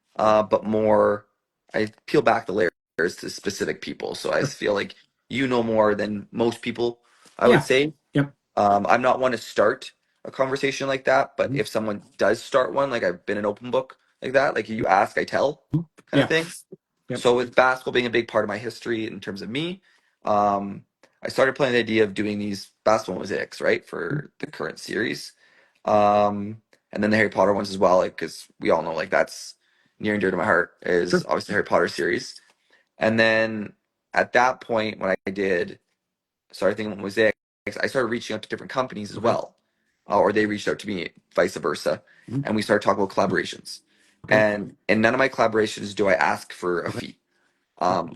but more I peel back the layers to specific people. So I Sure. feel like you know more than most people, I would Yeah. say. Yep. I'm not one to start a conversation like that, but Mhm. if someone does start one, like I've been an open book like that, like you ask, I tell Mhm. kind of Yeah. thing. Yep. So with basketball being a big part of my history in terms of me, um, I started playing the idea of doing these basketball mosaics, right, Mhm. for the current series, um, and then the Harry Potter ones as well, like because we all know like that's near and dear to my heart is Sure. obviously the Harry Potter series. And then at that point, when I did started thinking about mosaics, I started reaching out to different companies as Okay. well, or they reached out to me, vice versa, Mhm. and we started talking about collaborations. Okay. And in none of my collaborations do I ask for a Okay. fee. Yep.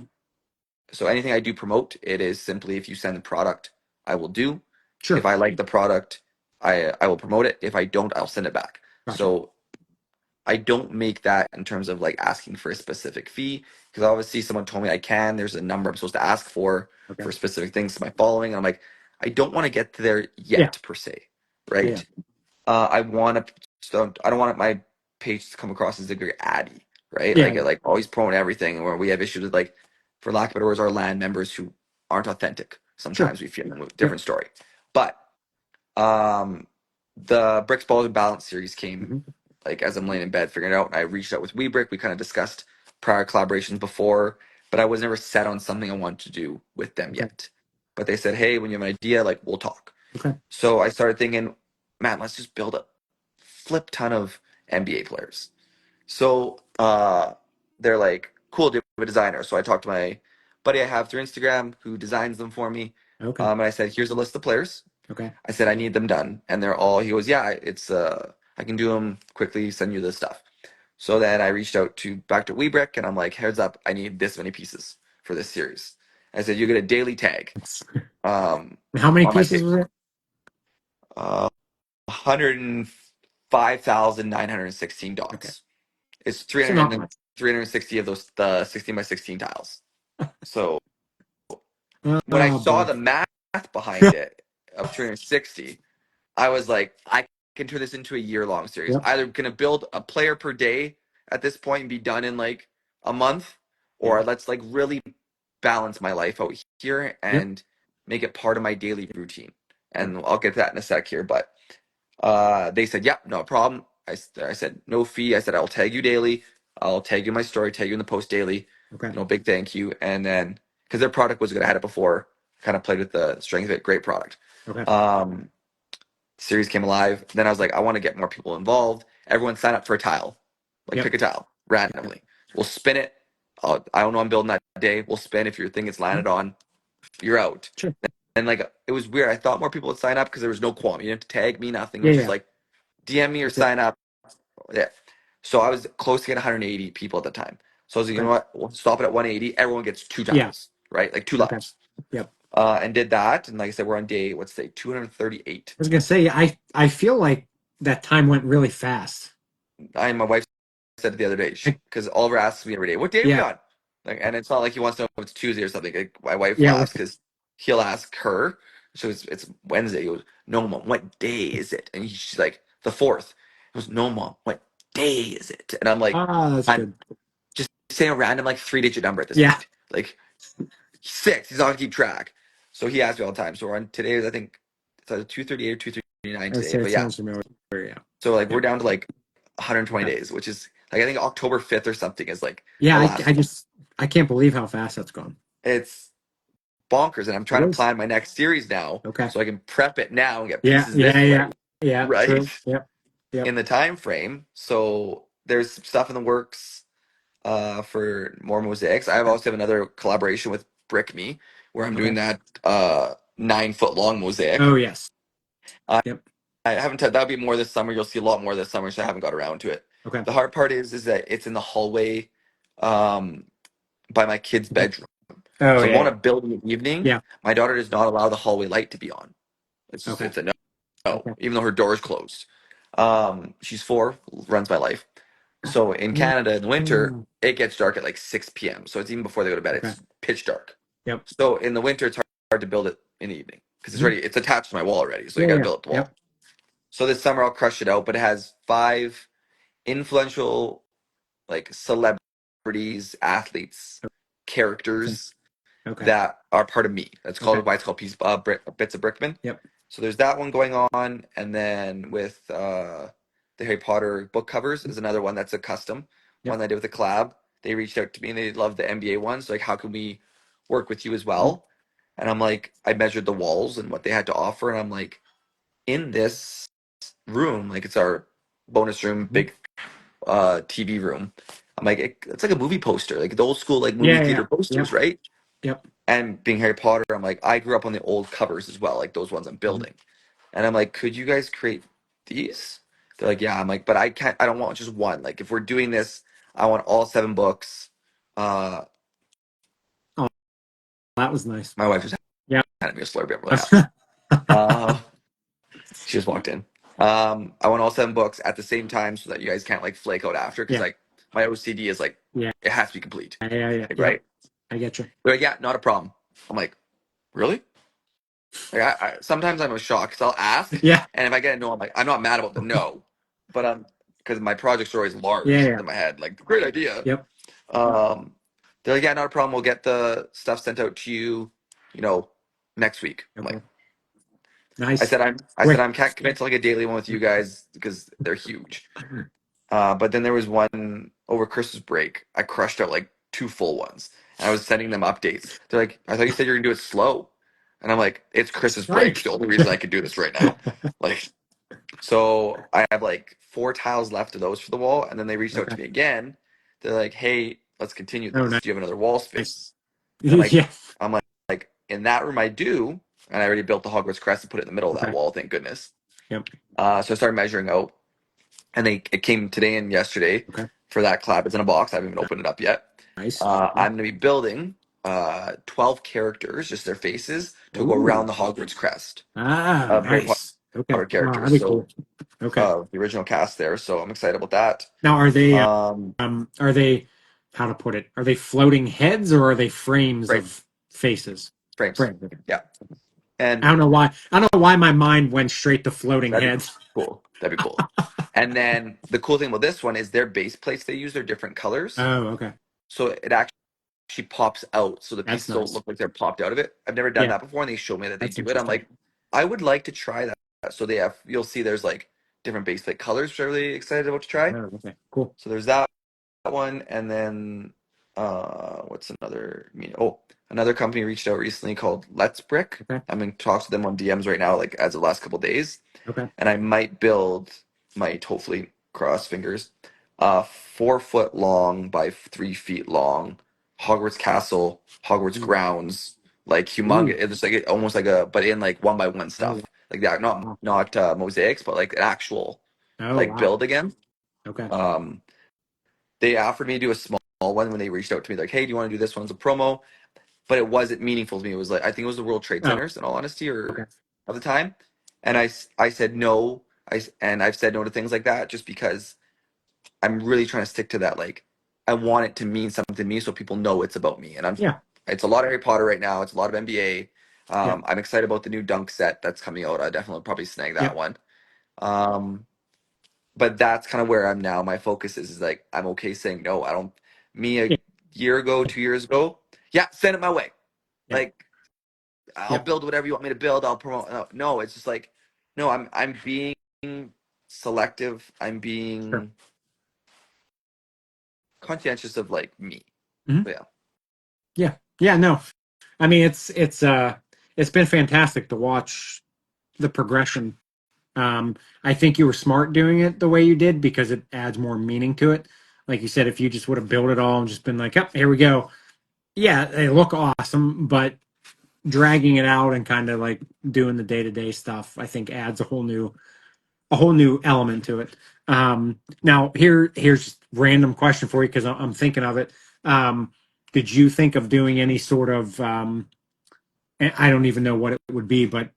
So anything I do promote, it is simply if you send the product, I will do. If Sure. I like the product, I will promote it. If I don't, I'll send it back. Gotcha. So I don't make that in terms of like asking for a specific fee because obviously someone told me I can. There's a number I'm supposed to ask Okay. for specific things to my following. I'm like, I don't want to get to there Yeah. yet per se, Yeah. right? I want to. So I don't want my page to come across as a very addy, right? Yeah. Like always promoting everything. Where we have issues with like, for lack of better words, our land members who aren't authentic. Sure. Sometimes we feel Yep. different story, but um, the Bricks Balls and Balance series came Mhm. like as I'm laying in bed figuring it out, and I reached out with WeBrick. We kind of discussed prior collaborations before, but I was never set on something I wanted to do with them Okay. yet. But they said, "Hey, when you have an idea, like we'll talk." Okay. So I started thinking, man, let's just build a flip ton of NBA players. So they're like, cool, do you have a designer? So I talked to my buddy I have through Instagram who designs them for me. Okay. And I said, here's a list of players. Okay. I said, I need them done. And he goes, yeah, I can do them quickly, send you the stuff. So then I reached out back to WeBrick and I'm like, heads up, I need this many pieces for this series. I said, you get a daily tag um, How many on my pieces page. was it? 105,916 Okay. dots. It's So not much. 360 of those, the 16 by 16 tiles. So when I Oh saw boy. the math behind it of 360, I was like, I can turn this into a year-long series. Yep. Either gonna build a player per day at this point and be done in like a month, Yeah. or let's like really balance my life out here Yep. and make it part of my daily routine. Yep. And I'll get to that in a sec here, but they said, "Yep, no problem." I said, "No fee." I said, "I'll tag you daily. I'll tag you in my story, tag you in the post daily. Okay. Big thank you." And then because their product was good, I had it before. Kind of played with the strength of it. Great product. Okay. Um, Series came alive. Then I was like, I want to get more people involved. Everyone sign up for a tile. Like Yep. pick a tile Yep. randomly. We'll spin it. I don't know I'm building that day. We'll spin. If your thing gets Mhm. landed on, you're out. Sure. And like it was weird. I thought more people would sign up because there was no qualm. You didn't have to tag me, nothing. It Yeah. was just Yeah. like DM me or That's it. sign up. Yeah. So I was close to get 180 people at the time. So I was like, you know Okay. what? We'll stop it at 180. Everyone gets two Yeah. tiles, right? Like two Okay. lives. Yep. And did that. And like I said, we're on day, what's day 238. I was gonna say I feel like that time went really fast. My wife said it the other day I, because Oliver asks me every day, "What day are we yeah. on?" Like, and it's not like he wants to know if it's Tuesday or something. Like, my wife Yeah. laughs because he'll ask her. So it's Wednesday. He goes, "No, mom, what day is it?" And she's like, "The fourth." He goes, "No, mom, what day is it?" And I'm like, That's "I'm good. just say a random like 3-digit number at this Yeah. point. Like six. He's not gonna keep track." So he asks me all the time. So we're on today is I think either 238 or 239 I today. say it But yeah, sounds familiar. Yeah. so like we're Yep. down to like 120 Okay. days, which is like I think October 5th or something is like Yeah, the I last one. just I can't believe how fast that's gone. It's bonkers, and I'm It trying to is. plan my next series now Okay. so I can prep it now and get Yeah, pieces yeah, this yeah. way, Yeah, right? true. Yep. Yep. In the time frame. So there's some stuff in the works for more mosaics. I Okay. also have another collaboration with Brick Me where I'm Okay. doing that 9 foot long mosaic. Oh, yes. I, Yep. I haven't that'll be more this summer. You'll see a lot more this summer, so I haven't got around to it. Okay. The hard part is that it's in the hallway um, by my kid's Mhm. bedroom. Oh, So I'm yeah, on yeah. a building in the evening. Yeah. My daughter does not allow the hallway light to be on. Okay. It's a no, no, Okay. even though her door is closed. She's 4, runs my life. So in Mm, Canada in the winter, mm. it gets dark at like 6 p.m. So it's even before they go to bed. Okay. It's pitch dark. Yep. So in the winter, it's hard to build it in the evening because it's Mhm. ready. It's attached to my wall already. So you Yeah, got to yeah. build up the Yep. wall. So this summer I'll crush it out, but it has 5 influential like celebrities, athletes, Okay. characters Okay. that are part of me. That's Okay. called why it's called Bits of Brickman. Yep. So there's that one going on, and then with the Harry Potter book covers is another one that's a custom one Yep. that I did with a collab. They reached out to me and they love the NBA one. So like, how can we work with you as Mhm. well? And I'm like, I measured the walls and what they had to offer, and I'm like, in this room, like it's our bonus room, Mhm. big TV room. I'm like, it's like a movie poster, like the old school like movie Yeah, yeah. theater posters, Yep. right? Yep. And being Harry Potter, I'm like, I grew up on the old covers as well, like those ones I'm Mhm. building. And I'm like, could you guys create these? They're like, yeah. I'm like, but I can't. I don't want just one. Like, if we're doing this, I want all 7 books. Uh, Oh, that was nice. my wife just Yeah. handed me a Slurpee. I'm really happy. Uh, she just walked in. I want all 7 books at the same time so that you guys can't like flake out after because Yeah. like my OCD is like Yeah. it has to be complete, Yeah. Yeah. like, Yep. right? I get you. They're like, yeah, not a problem. I'm like, really? Like I sometimes I'm a shock because I'll ask, Yeah. and if I get a no, I'm like, I'm not mad about the no, but because my projects are always Yeah. large Yeah. in my head. Like, great idea. Yep. Um, they're like, yeah, not a problem. We'll get the stuff sent out to you, you know, next week. I'm like, Okay. Nice. I said Quick. I'm can't commit to like a daily one with you guys because they're huge. But then there was one over Christmas break. I crushed out like 2 full ones, and I was sending them updates. They're like, I thought you said you were gonna do it slow, and I'm like, it's Christmas break. It's Strike. the only reason I could do this right now. Like, so I have like 4 tiles left of those for the wall, and then they reached out Okay. to me again. They're like, hey, let's continue Oh, this. Do you have another wall space? nice. And Yeah. I'm like, in that room I do, and I already built the Hogwarts crest and put it in the middle of that Okay. wall. Thank goodness. Yep. So I started measuring out, and it came today and yesterday Okay. for that collab. It's in a box. I haven't even opened it up yet. Nice. I'm gonna be building 12 characters, just their faces, to go around Ooh. the Hogwarts crest Ah, of Harry nice. Okay. Potter Oh, characters. that'd be So cool. Okay. the original cast there. So I'm excited about that. Now, Um, are they, how to put it? Are they floating heads or are they frames Frames, of faces? frames. Frames. Okay. Yeah, I and don't know why. I don't know why my mind went straight to floating that'd be heads. cool. That'd be cool. And then the cool thing about this one is their base plates they use are different colors, Oh, okay. so it actually pops out, so the That's pieces don't nice. look like they're popped out of it. I've never done Yeah, that before, and they show me that they that's do it. I'm interesting. like, I would like to try that. So you'll see there's like different base plate colors, which I'm really excited about to try. Oh, okay. Cool. So there's that one, and then what's another? Another company reached out recently called Let's Brick. Okay. I'm in talks with them on DMs right now, like as of the last couple of days, Okay. and I might hopefully cross fingers, 4 foot long by 3 feet long Hogwarts Castle, Hogwarts Ooh. grounds, like humongous. Ooh. It's like almost like but in like one by one Oh, stuff like that. Not wow. not mosaics, but like an actual Oh, like wow. build again. Okay. Um, they offered me to do a small one when they reached out to me, like, hey, do you want to do this one as a promo? But it wasn't meaningful to me. It was like, I think it was the World Trade Oh, Centers, in all honesty, okay. or at the time. And I said no. And I've said no to things like that just because I'm really trying to stick to that. Like, I want it to mean something to me so people know it's about me. And Yeah. it's a lot of Harry Potter right now. It's a lot of NBA. Yep. I'm excited about the new dunk set that's coming out. I definitely probably snag that Yep. one. Um, but that's kind of where I'm now. My focus is like I'm okay saying no. I don't. Me a Yeah. year ago, 2 years ago, yeah, send it my way. Yeah. Like I'll Yeah. build whatever you want me to build. I'll promote. No, no, it's just like, no, I'm being selective. I'm Sure. being conscientious of like me. Hmm. So yeah. Yeah. Yeah. No, I mean, it's been fantastic to watch the progression. I think you were smart doing it the way you did because it adds more meaning to it. Like you said, if you just would have built it all and just been like, "Yep, here we go." Yeah, they look awesome, but dragging it out and kind of like doing the day-to-day stuff, I think adds a whole new element to it. Now here's just random question for you because I'm thinking of it. Um, did you think of doing any sort of and I don't even know what it would be, but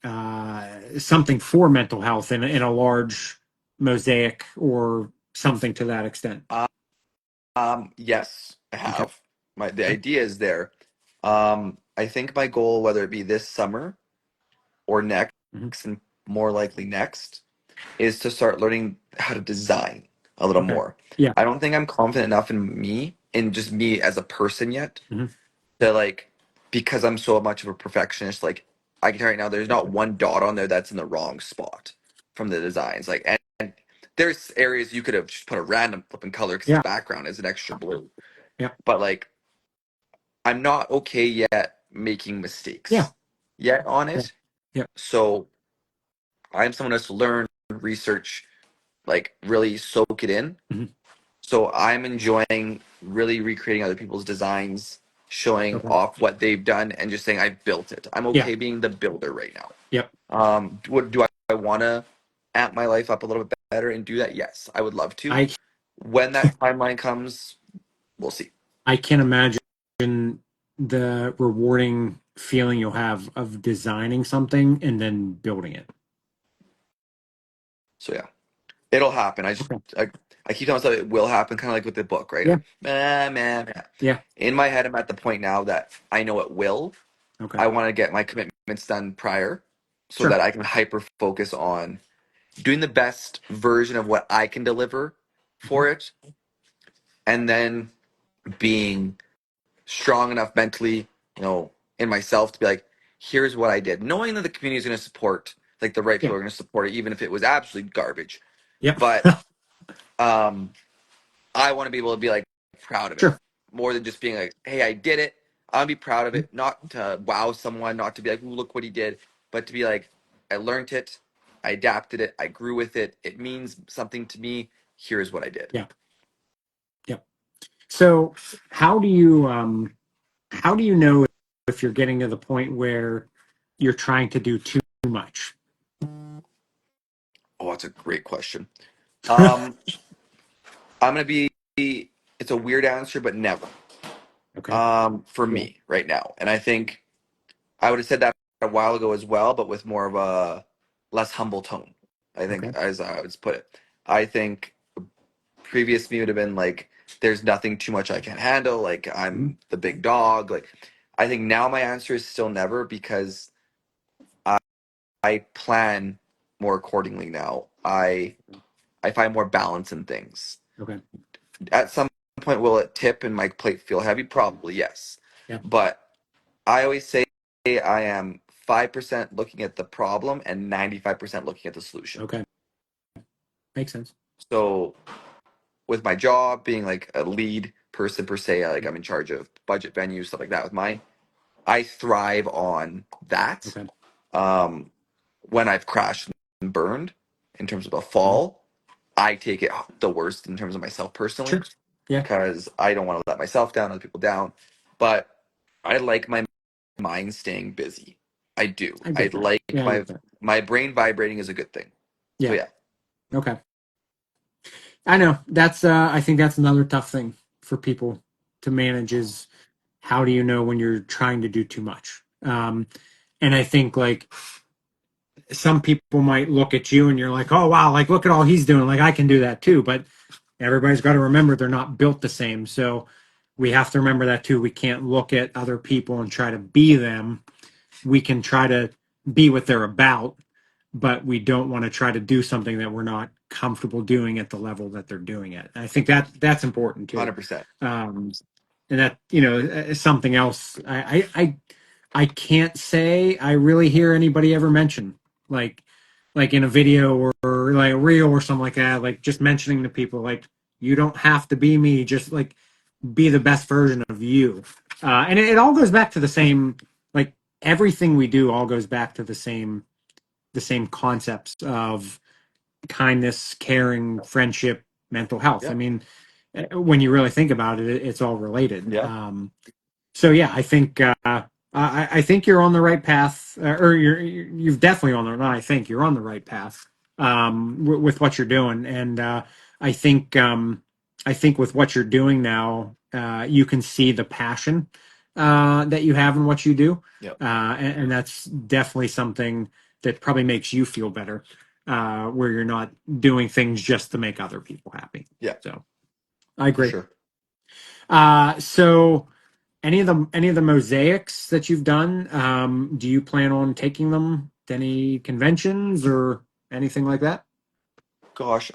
something for mental health in a large mosaic or something to that extent? Yes, I Okay. have. The Okay. idea is there. I think my goal, whether it be this summer or next, Hmm. and more likely next, is to start learning how to design a little Okay. more. Yeah. I don't think I'm confident enough in me, in just me as a person yet, Hmm. to like, because I'm so much of a perfectionist. Like, I can tell you right now, there's not one dot on there that's in the wrong spot from the designs. Like, and there's areas you could have just put a random flipping color because the Yeah. background is an extra blue. Yeah. But like, I'm not okay yet making Yeah. mistakes yet on Yeah. it. Yeah. So I'm someone that's learn, research, like really soak it in. Hmm. So I'm enjoying really recreating other people's designs, showing Okay. off what they've done, and just saying I built it. I'm Yeah. okay being the builder right now. Yep. What do I want to amp my life up a little bit better and do that? Yes, I would love to. I When that timeline comes, we'll see. I can imagine the rewarding feeling you'll have of designing something and then building it. So yeah, it'll happen. Okay. I keep telling myself it will happen, kind of like with the book, right? Yeah. Man. Yeah. In my head, I'm at the point now that I know it will. Okay. I want to get my commitments done prior so that Sure. I can hyper focus on doing the best version of what I can deliver Mhm. for it, and then being strong enough mentally, in myself to be like, here's what I did, knowing that the community is going to support, like the right Yeah. people are going to support it, even if it was absolute garbage. Yep. But um, I want to be able to be like proud of it Sure. more than just being like, hey, I did it. I want to be proud of it, not to wow someone, not to be like, ooh, look what he did, but to be like, I learned it, I adapted it, I grew with it. It means something to me. Here's what I did. Yeah. Yep. So how do you how do you know if you're getting to the point where you're trying to do too much? Oh, that's a great question. Um, I'm gonna be. It's a weird answer, but never. Okay. For Yeah. me right now, and I think I would have said that a while ago as well, but with more of a less humble tone. I think, Okay. as I would put it, I think previous me would have been like, "There's nothing too much I can't handle. Like Mhm. I'm the big dog." Like I think now my answer is still never because I, I plan more accordingly now. I find more balance in things. Okay. At some point, will it tip and my plate feel heavy? Probably yes, Yeah. but I always say I am 5% looking at the problem and 95% looking at the solution. Okay. Makes sense. So with my job being like a lead person per se, like I'm in charge of budget venues, stuff like that with mine, I thrive on that. Okay. Um, when I've crashed and burned in terms of a Mhm. fall, I take it the worst in terms of myself personally Sure. Yeah. because I don't want to let myself down, other people down. But I like my mind staying busy. I do. I I get that. like Yeah, I get that. my brain vibrating is a good thing. So Yeah. yeah, Okay. I know. That's I think that's another tough thing for people to manage is how do you know when you're trying to do too much? And I think like some people might look at you and you're like, oh wow, like look at all he's doing. Like I can do that too. But everybody's got to remember they're not built the same. So we have to remember that too. We can't look at other people and try to be them. We can try to be what they're about, but we don't want to try to do something that we're not comfortable doing at the level that they're doing it. And I think that that's important too. 100%. Um, and that is something else. I I can't say I really hear anybody ever mention like like in a video or like a reel or something like that, like just mentioning to people like you don't have to be me, just like be the best version of you. And it all goes back to the same, like everything we do all goes back to the same concepts of kindness, caring, friendship, mental health. I Yeah. mean, when you really think about it, it's all related. Yeah. So yeah, I think you're on the right path, or you've definitely on the not. I think you're on the right path with what you're doing, and I think I think with what you're doing now, you can see the passion that you have in what you do, Yeah. and that's definitely something that probably makes you feel better, where you're not doing things just to make other people happy. Yeah. So I For agree. sure. So any of the mosaics that you've done, do you plan on taking them to any conventions or anything like that? Gosh,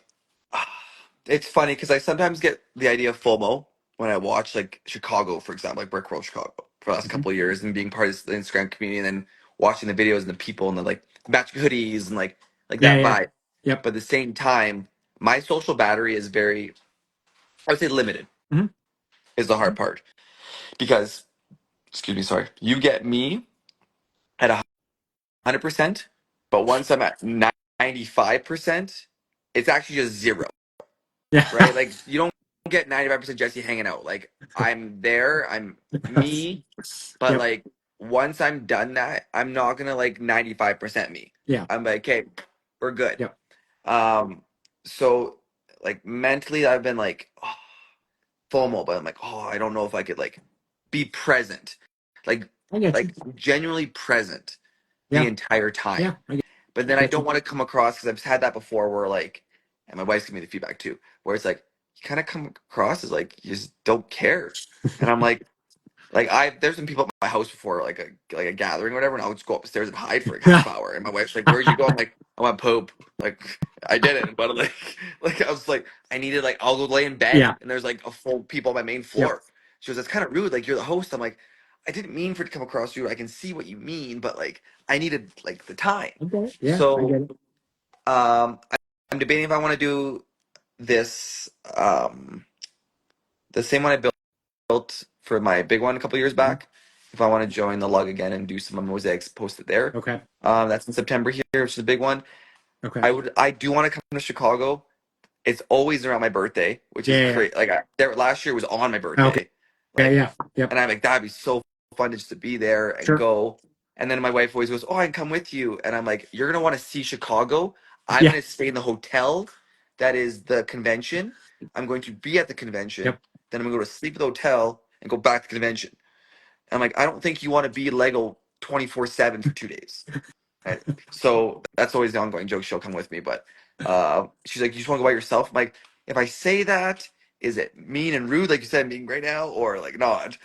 it's funny because I sometimes get the idea of FOMO when I watch like Chicago, for example, like Brick World Chicago for the last Mhm. couple of years and being part of the Instagram community and then watching the videos and the people and the like matching hoodies and like Yeah, that yeah. vibe. Yep. But at the same time, my social battery is very, I would say limited Hmm. is the hard part because, excuse me, sorry, you get me at 100%, but once I'm at 95%, it's actually just zero. Yeah. Right? Like you don't get 95% Jesse hanging out. Like I'm there, I'm me, but Yep. like once I'm done that, I'm not gonna like 95% me. Yeah. I'm like, okay, we're good. Yep. Um, so like mentally I've been like FOMO, but I'm like, oh, I don't know if I could like be present. Like I get you. like genuinely present the Yeah. entire time. Yeah. I But then I get don't you. want to come across because I've had that before where like, and my wife's giving me the feedback too, where it's like you kind of come across as like you just don't care, and I'm like I there's been people at my house before like a gathering or whatever, and I'll just go upstairs and hide for like half hour, and my wife's like, "Where'd you go?" I'm like, "I want poop." Like I didn't, but like like I was like I needed like I'll go lay in bed, Yeah. and there's like a full people on my main Yep. floor. She goes, "That's kind of rude. Like you're the host." I'm like, I didn't mean for it to come across rude. I can see what you mean, but like I needed like the time. I get it. Yeah. I So get it. I'm debating if I want to do this, the same one I built for my big one a couple years Mhm. back. If I want to join the lug again and do some mosaics, post it there. Okay. That's in September here, which is a big one. Okay. I do want to come to Chicago. It's always around my birthday, which is Yeah. Yeah. crazy. Like there last year was on my Yeah. Okay. birthday, Yeah. like, Yeah. Yep. and I'm like that'd be so fun just to be there and Sure. go. And then my wife always goes, "Oh, I can come with you," and I'm like, "You're gonna want to see Chicago. I'm Yeah. gonna stay in the hotel that is the convention. I'm going to be at the convention. Yep. Then I'm gonna go to sleep at the hotel and go back to the convention." And I'm like, "I don't think you want to be Lego 24/7 for 2 days." Right? So that's always the ongoing joke. She'll come with me, but she's like, "You just want to go by yourself?" I'm like, if I say that, is it mean and rude, like you said, being right now, or like not?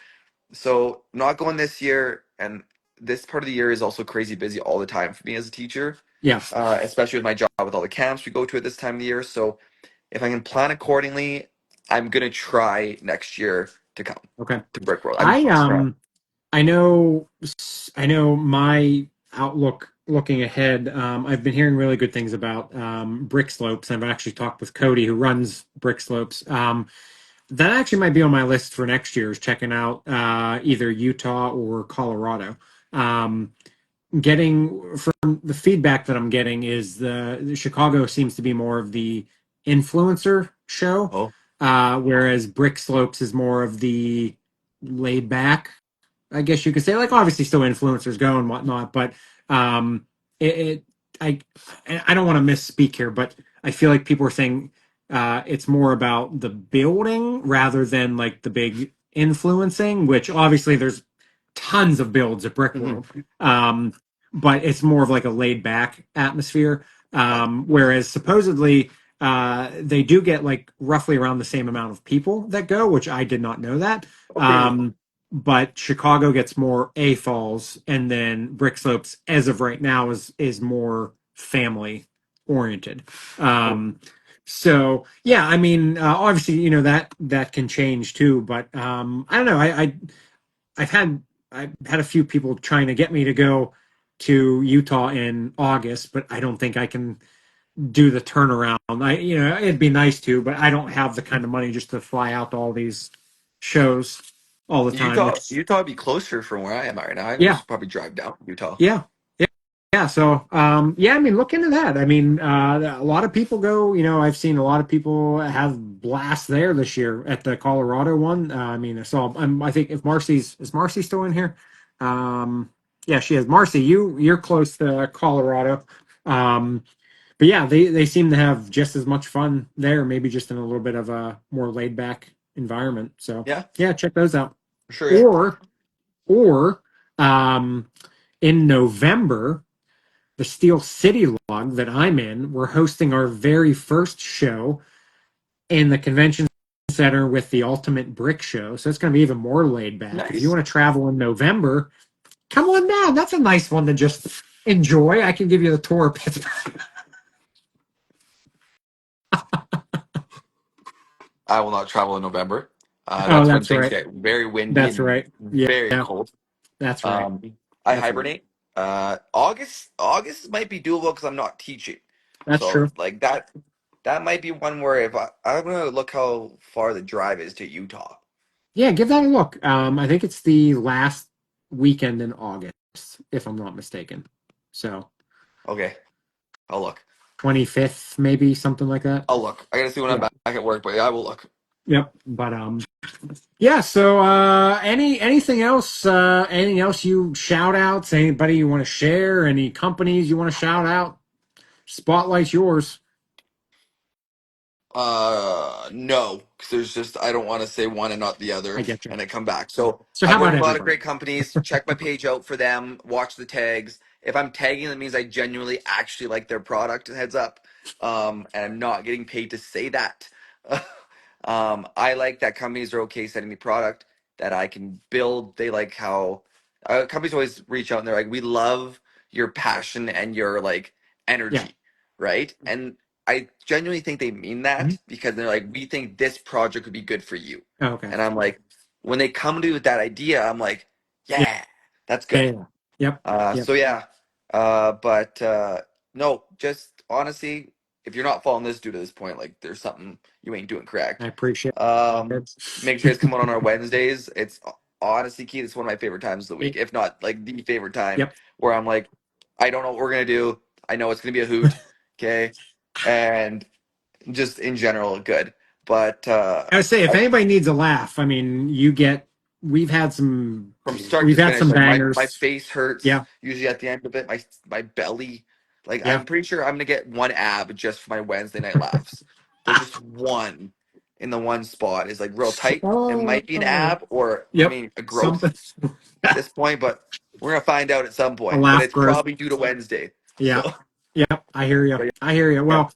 So not going this year, and this part of the year is also crazy busy all the time for me as a teacher, Yeah. especially with my job with all the camps we go to at this time of the year. So if I can plan accordingly, I'm gonna try next year to come Okay. to Brick World. I'm I trying. I know I know my outlook looking ahead. I've been hearing really good things about Brick Slopes. I've actually talked with Cody, who runs Brick Slopes. That actually might be on my list for next year, is checking out either Utah or Colorado. Um, Getting from the feedback that I'm getting is the Chicago seems to be more of the influencer show, Oh, whereas Brick Slopes is more of the laid back, I guess you could say. Like obviously still influencers go and whatnot, but um it I I don't want to misspeak here, but I feel like people are saying it's more about the building rather than like the big influencing, which obviously there's tons of builds at hmm, Brickworld. Um but it's more of like a laid back atmosphere. yeah. Whereas supposedly they do get like roughly around the same amount of people that go, which I did not know that. Oh, crazy. But Chicago gets more A falls, and then Brick Slopes, as of right now, is more family oriented. Oh, So yeah, I mean, obviously, that can change too. But I don't know. I've had I had a few people trying to get me to go to Utah in August, but I don't think I can do the turnaround. It'd be nice to, but I don't have the kind of money just to fly out to all these shows all the time. Which, Utah would be closer from where I am right now. I can yeah, just probably drive down to Utah. yeah, yeah, yeah. So, yeah, I mean, look into that. I mean, a lot of people go. I've seen a lot of people have blasts there this year at the Colorado one. I mean, I saw. I think if Marcy still in here? Yeah, she is. Marcy, you're close to Colorado. Um, but yeah, they seem to have just as much fun there, maybe just in a little bit of a more laid back environment. So Yeah, yeah, check those out. for sure. Yeah. Or um, in November, the Steel City Log that I'm in, we're hosting our very first show in the convention center with the Ultimate Brick Show. So it's going to be even more laid back. If you Nice. want to travel in November, come on down. That's a nice one to just enjoy. I can give you the tour of Pittsburgh. I will not travel in November. Oh, That's when that's things right. get very windy That's and right. Yeah, very cold. that's right. Um, I That's right. hibernate. August might be doable because I'm not teaching. That's So true. like that might be one where if I'm gonna look how far the drive is to Utah. Yeah, give that a look. I think it's the last weekend in August, if I'm not mistaken. So Okay, I'll look. 25th, maybe something like that. I'll look. I gotta see when I'm Yeah. back at work, but yeah, I will look. Yep. But yeah, so anything else you shout outs, anybody you want to share, any companies you want to shout out? Spotlight's yours. No, because there's just I don't want to say one and not the I other, get you. and then come back. So So I how work about with a lot of everybody? great companies. Check my page out for them. Watch the tags. If I'm tagging, that means I genuinely actually like their product. Heads up, and I'm not getting paid to say that. I like that companies are okay sending me product that I can build. They like how companies always reach out and they're like, "We love your passion and your like Yeah. energy." Right? And I genuinely think they mean Mhm. that because they're like, we think this project would be good for you. Oh, okay. And I'm like, when they come to me with that idea, I'm like, Yeah. yeah, that's Yeah. good. Yeah. Yep. Yep. So yeah, but no, just honestly, if you're not following this dude to this point, like there's something you ain't doing I correct. appreciate Um, it. Make sure it's coming on our Wednesdays. It's honestly key. It's one of my favorite times of the week, It- if not like the favorite time, Yep. where I'm like, I don't know what we're gonna do. I know it's gonna be a hoot, okay, and just in general good. But I would say if anybody needs a laugh, I mean, we've had some from start we've to had finish, some like my bangers. face hurts Yeah. usually at the end of it. My belly, like Yeah. I'm pretty sure I'm gonna get one ab just for my Wednesday night laughs. There's just one in the one spot is like real tight. It might be an Oh. ab or I Yep. mean a growth Something. at this point, but we're gonna find out at some A point. But laugh it's growth. probably due to Wednesday. Yeah. So, Yep. I hear you. but I hear you. yeah, Well,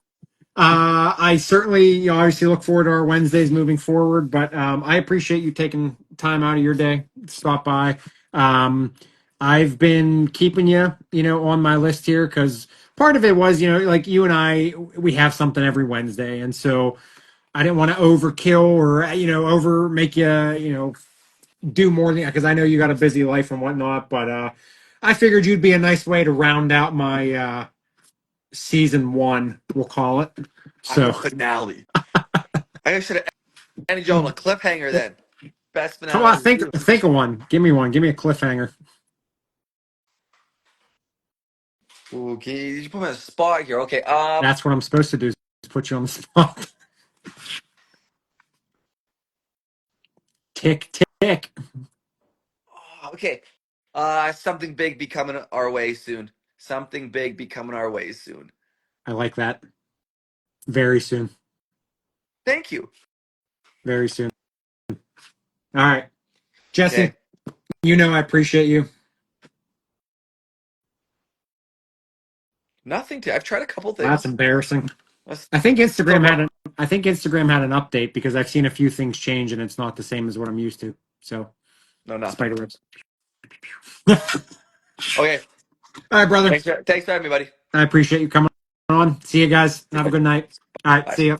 I certainly, obviously look forward to our Wednesdays moving forward, but I appreciate you taking time out of your day to stop by. Um, I've been keeping you, on my list here because part of it was, like you and I, we have something every Wednesday, and so I didn't want to overkill or over make you, do more than because I know you got a busy life and whatnot, but I figured you'd be a nice way to round out my season one, we'll call it. I'm the So. finale. I should have ended you on a cliffhanger then. Best Come finale on, of the season. think of one. Give me one. Give me a cliffhanger. Okay, you put me on the spot here. Okay, That's what I'm supposed to do. Is put you on the spot. Tick tick. okay. Something big be coming our way soon. Something big be coming our way soon. I like that. Very soon. Thank you. Very soon. All right, Jesse. Okay. I appreciate you. Nothing to. I've tried a couple That's things. embarrassing. That's I think still Instagram had not. an. I think Instagram had an update because I've seen a few things change and it's not the same as what I'm used to. So No, nothing. spider webs. Okay. All right, brother. Thanks for having me, buddy. I appreciate you coming on. See you guys. See you, Have a buddy. good night. All right. Bye. See you.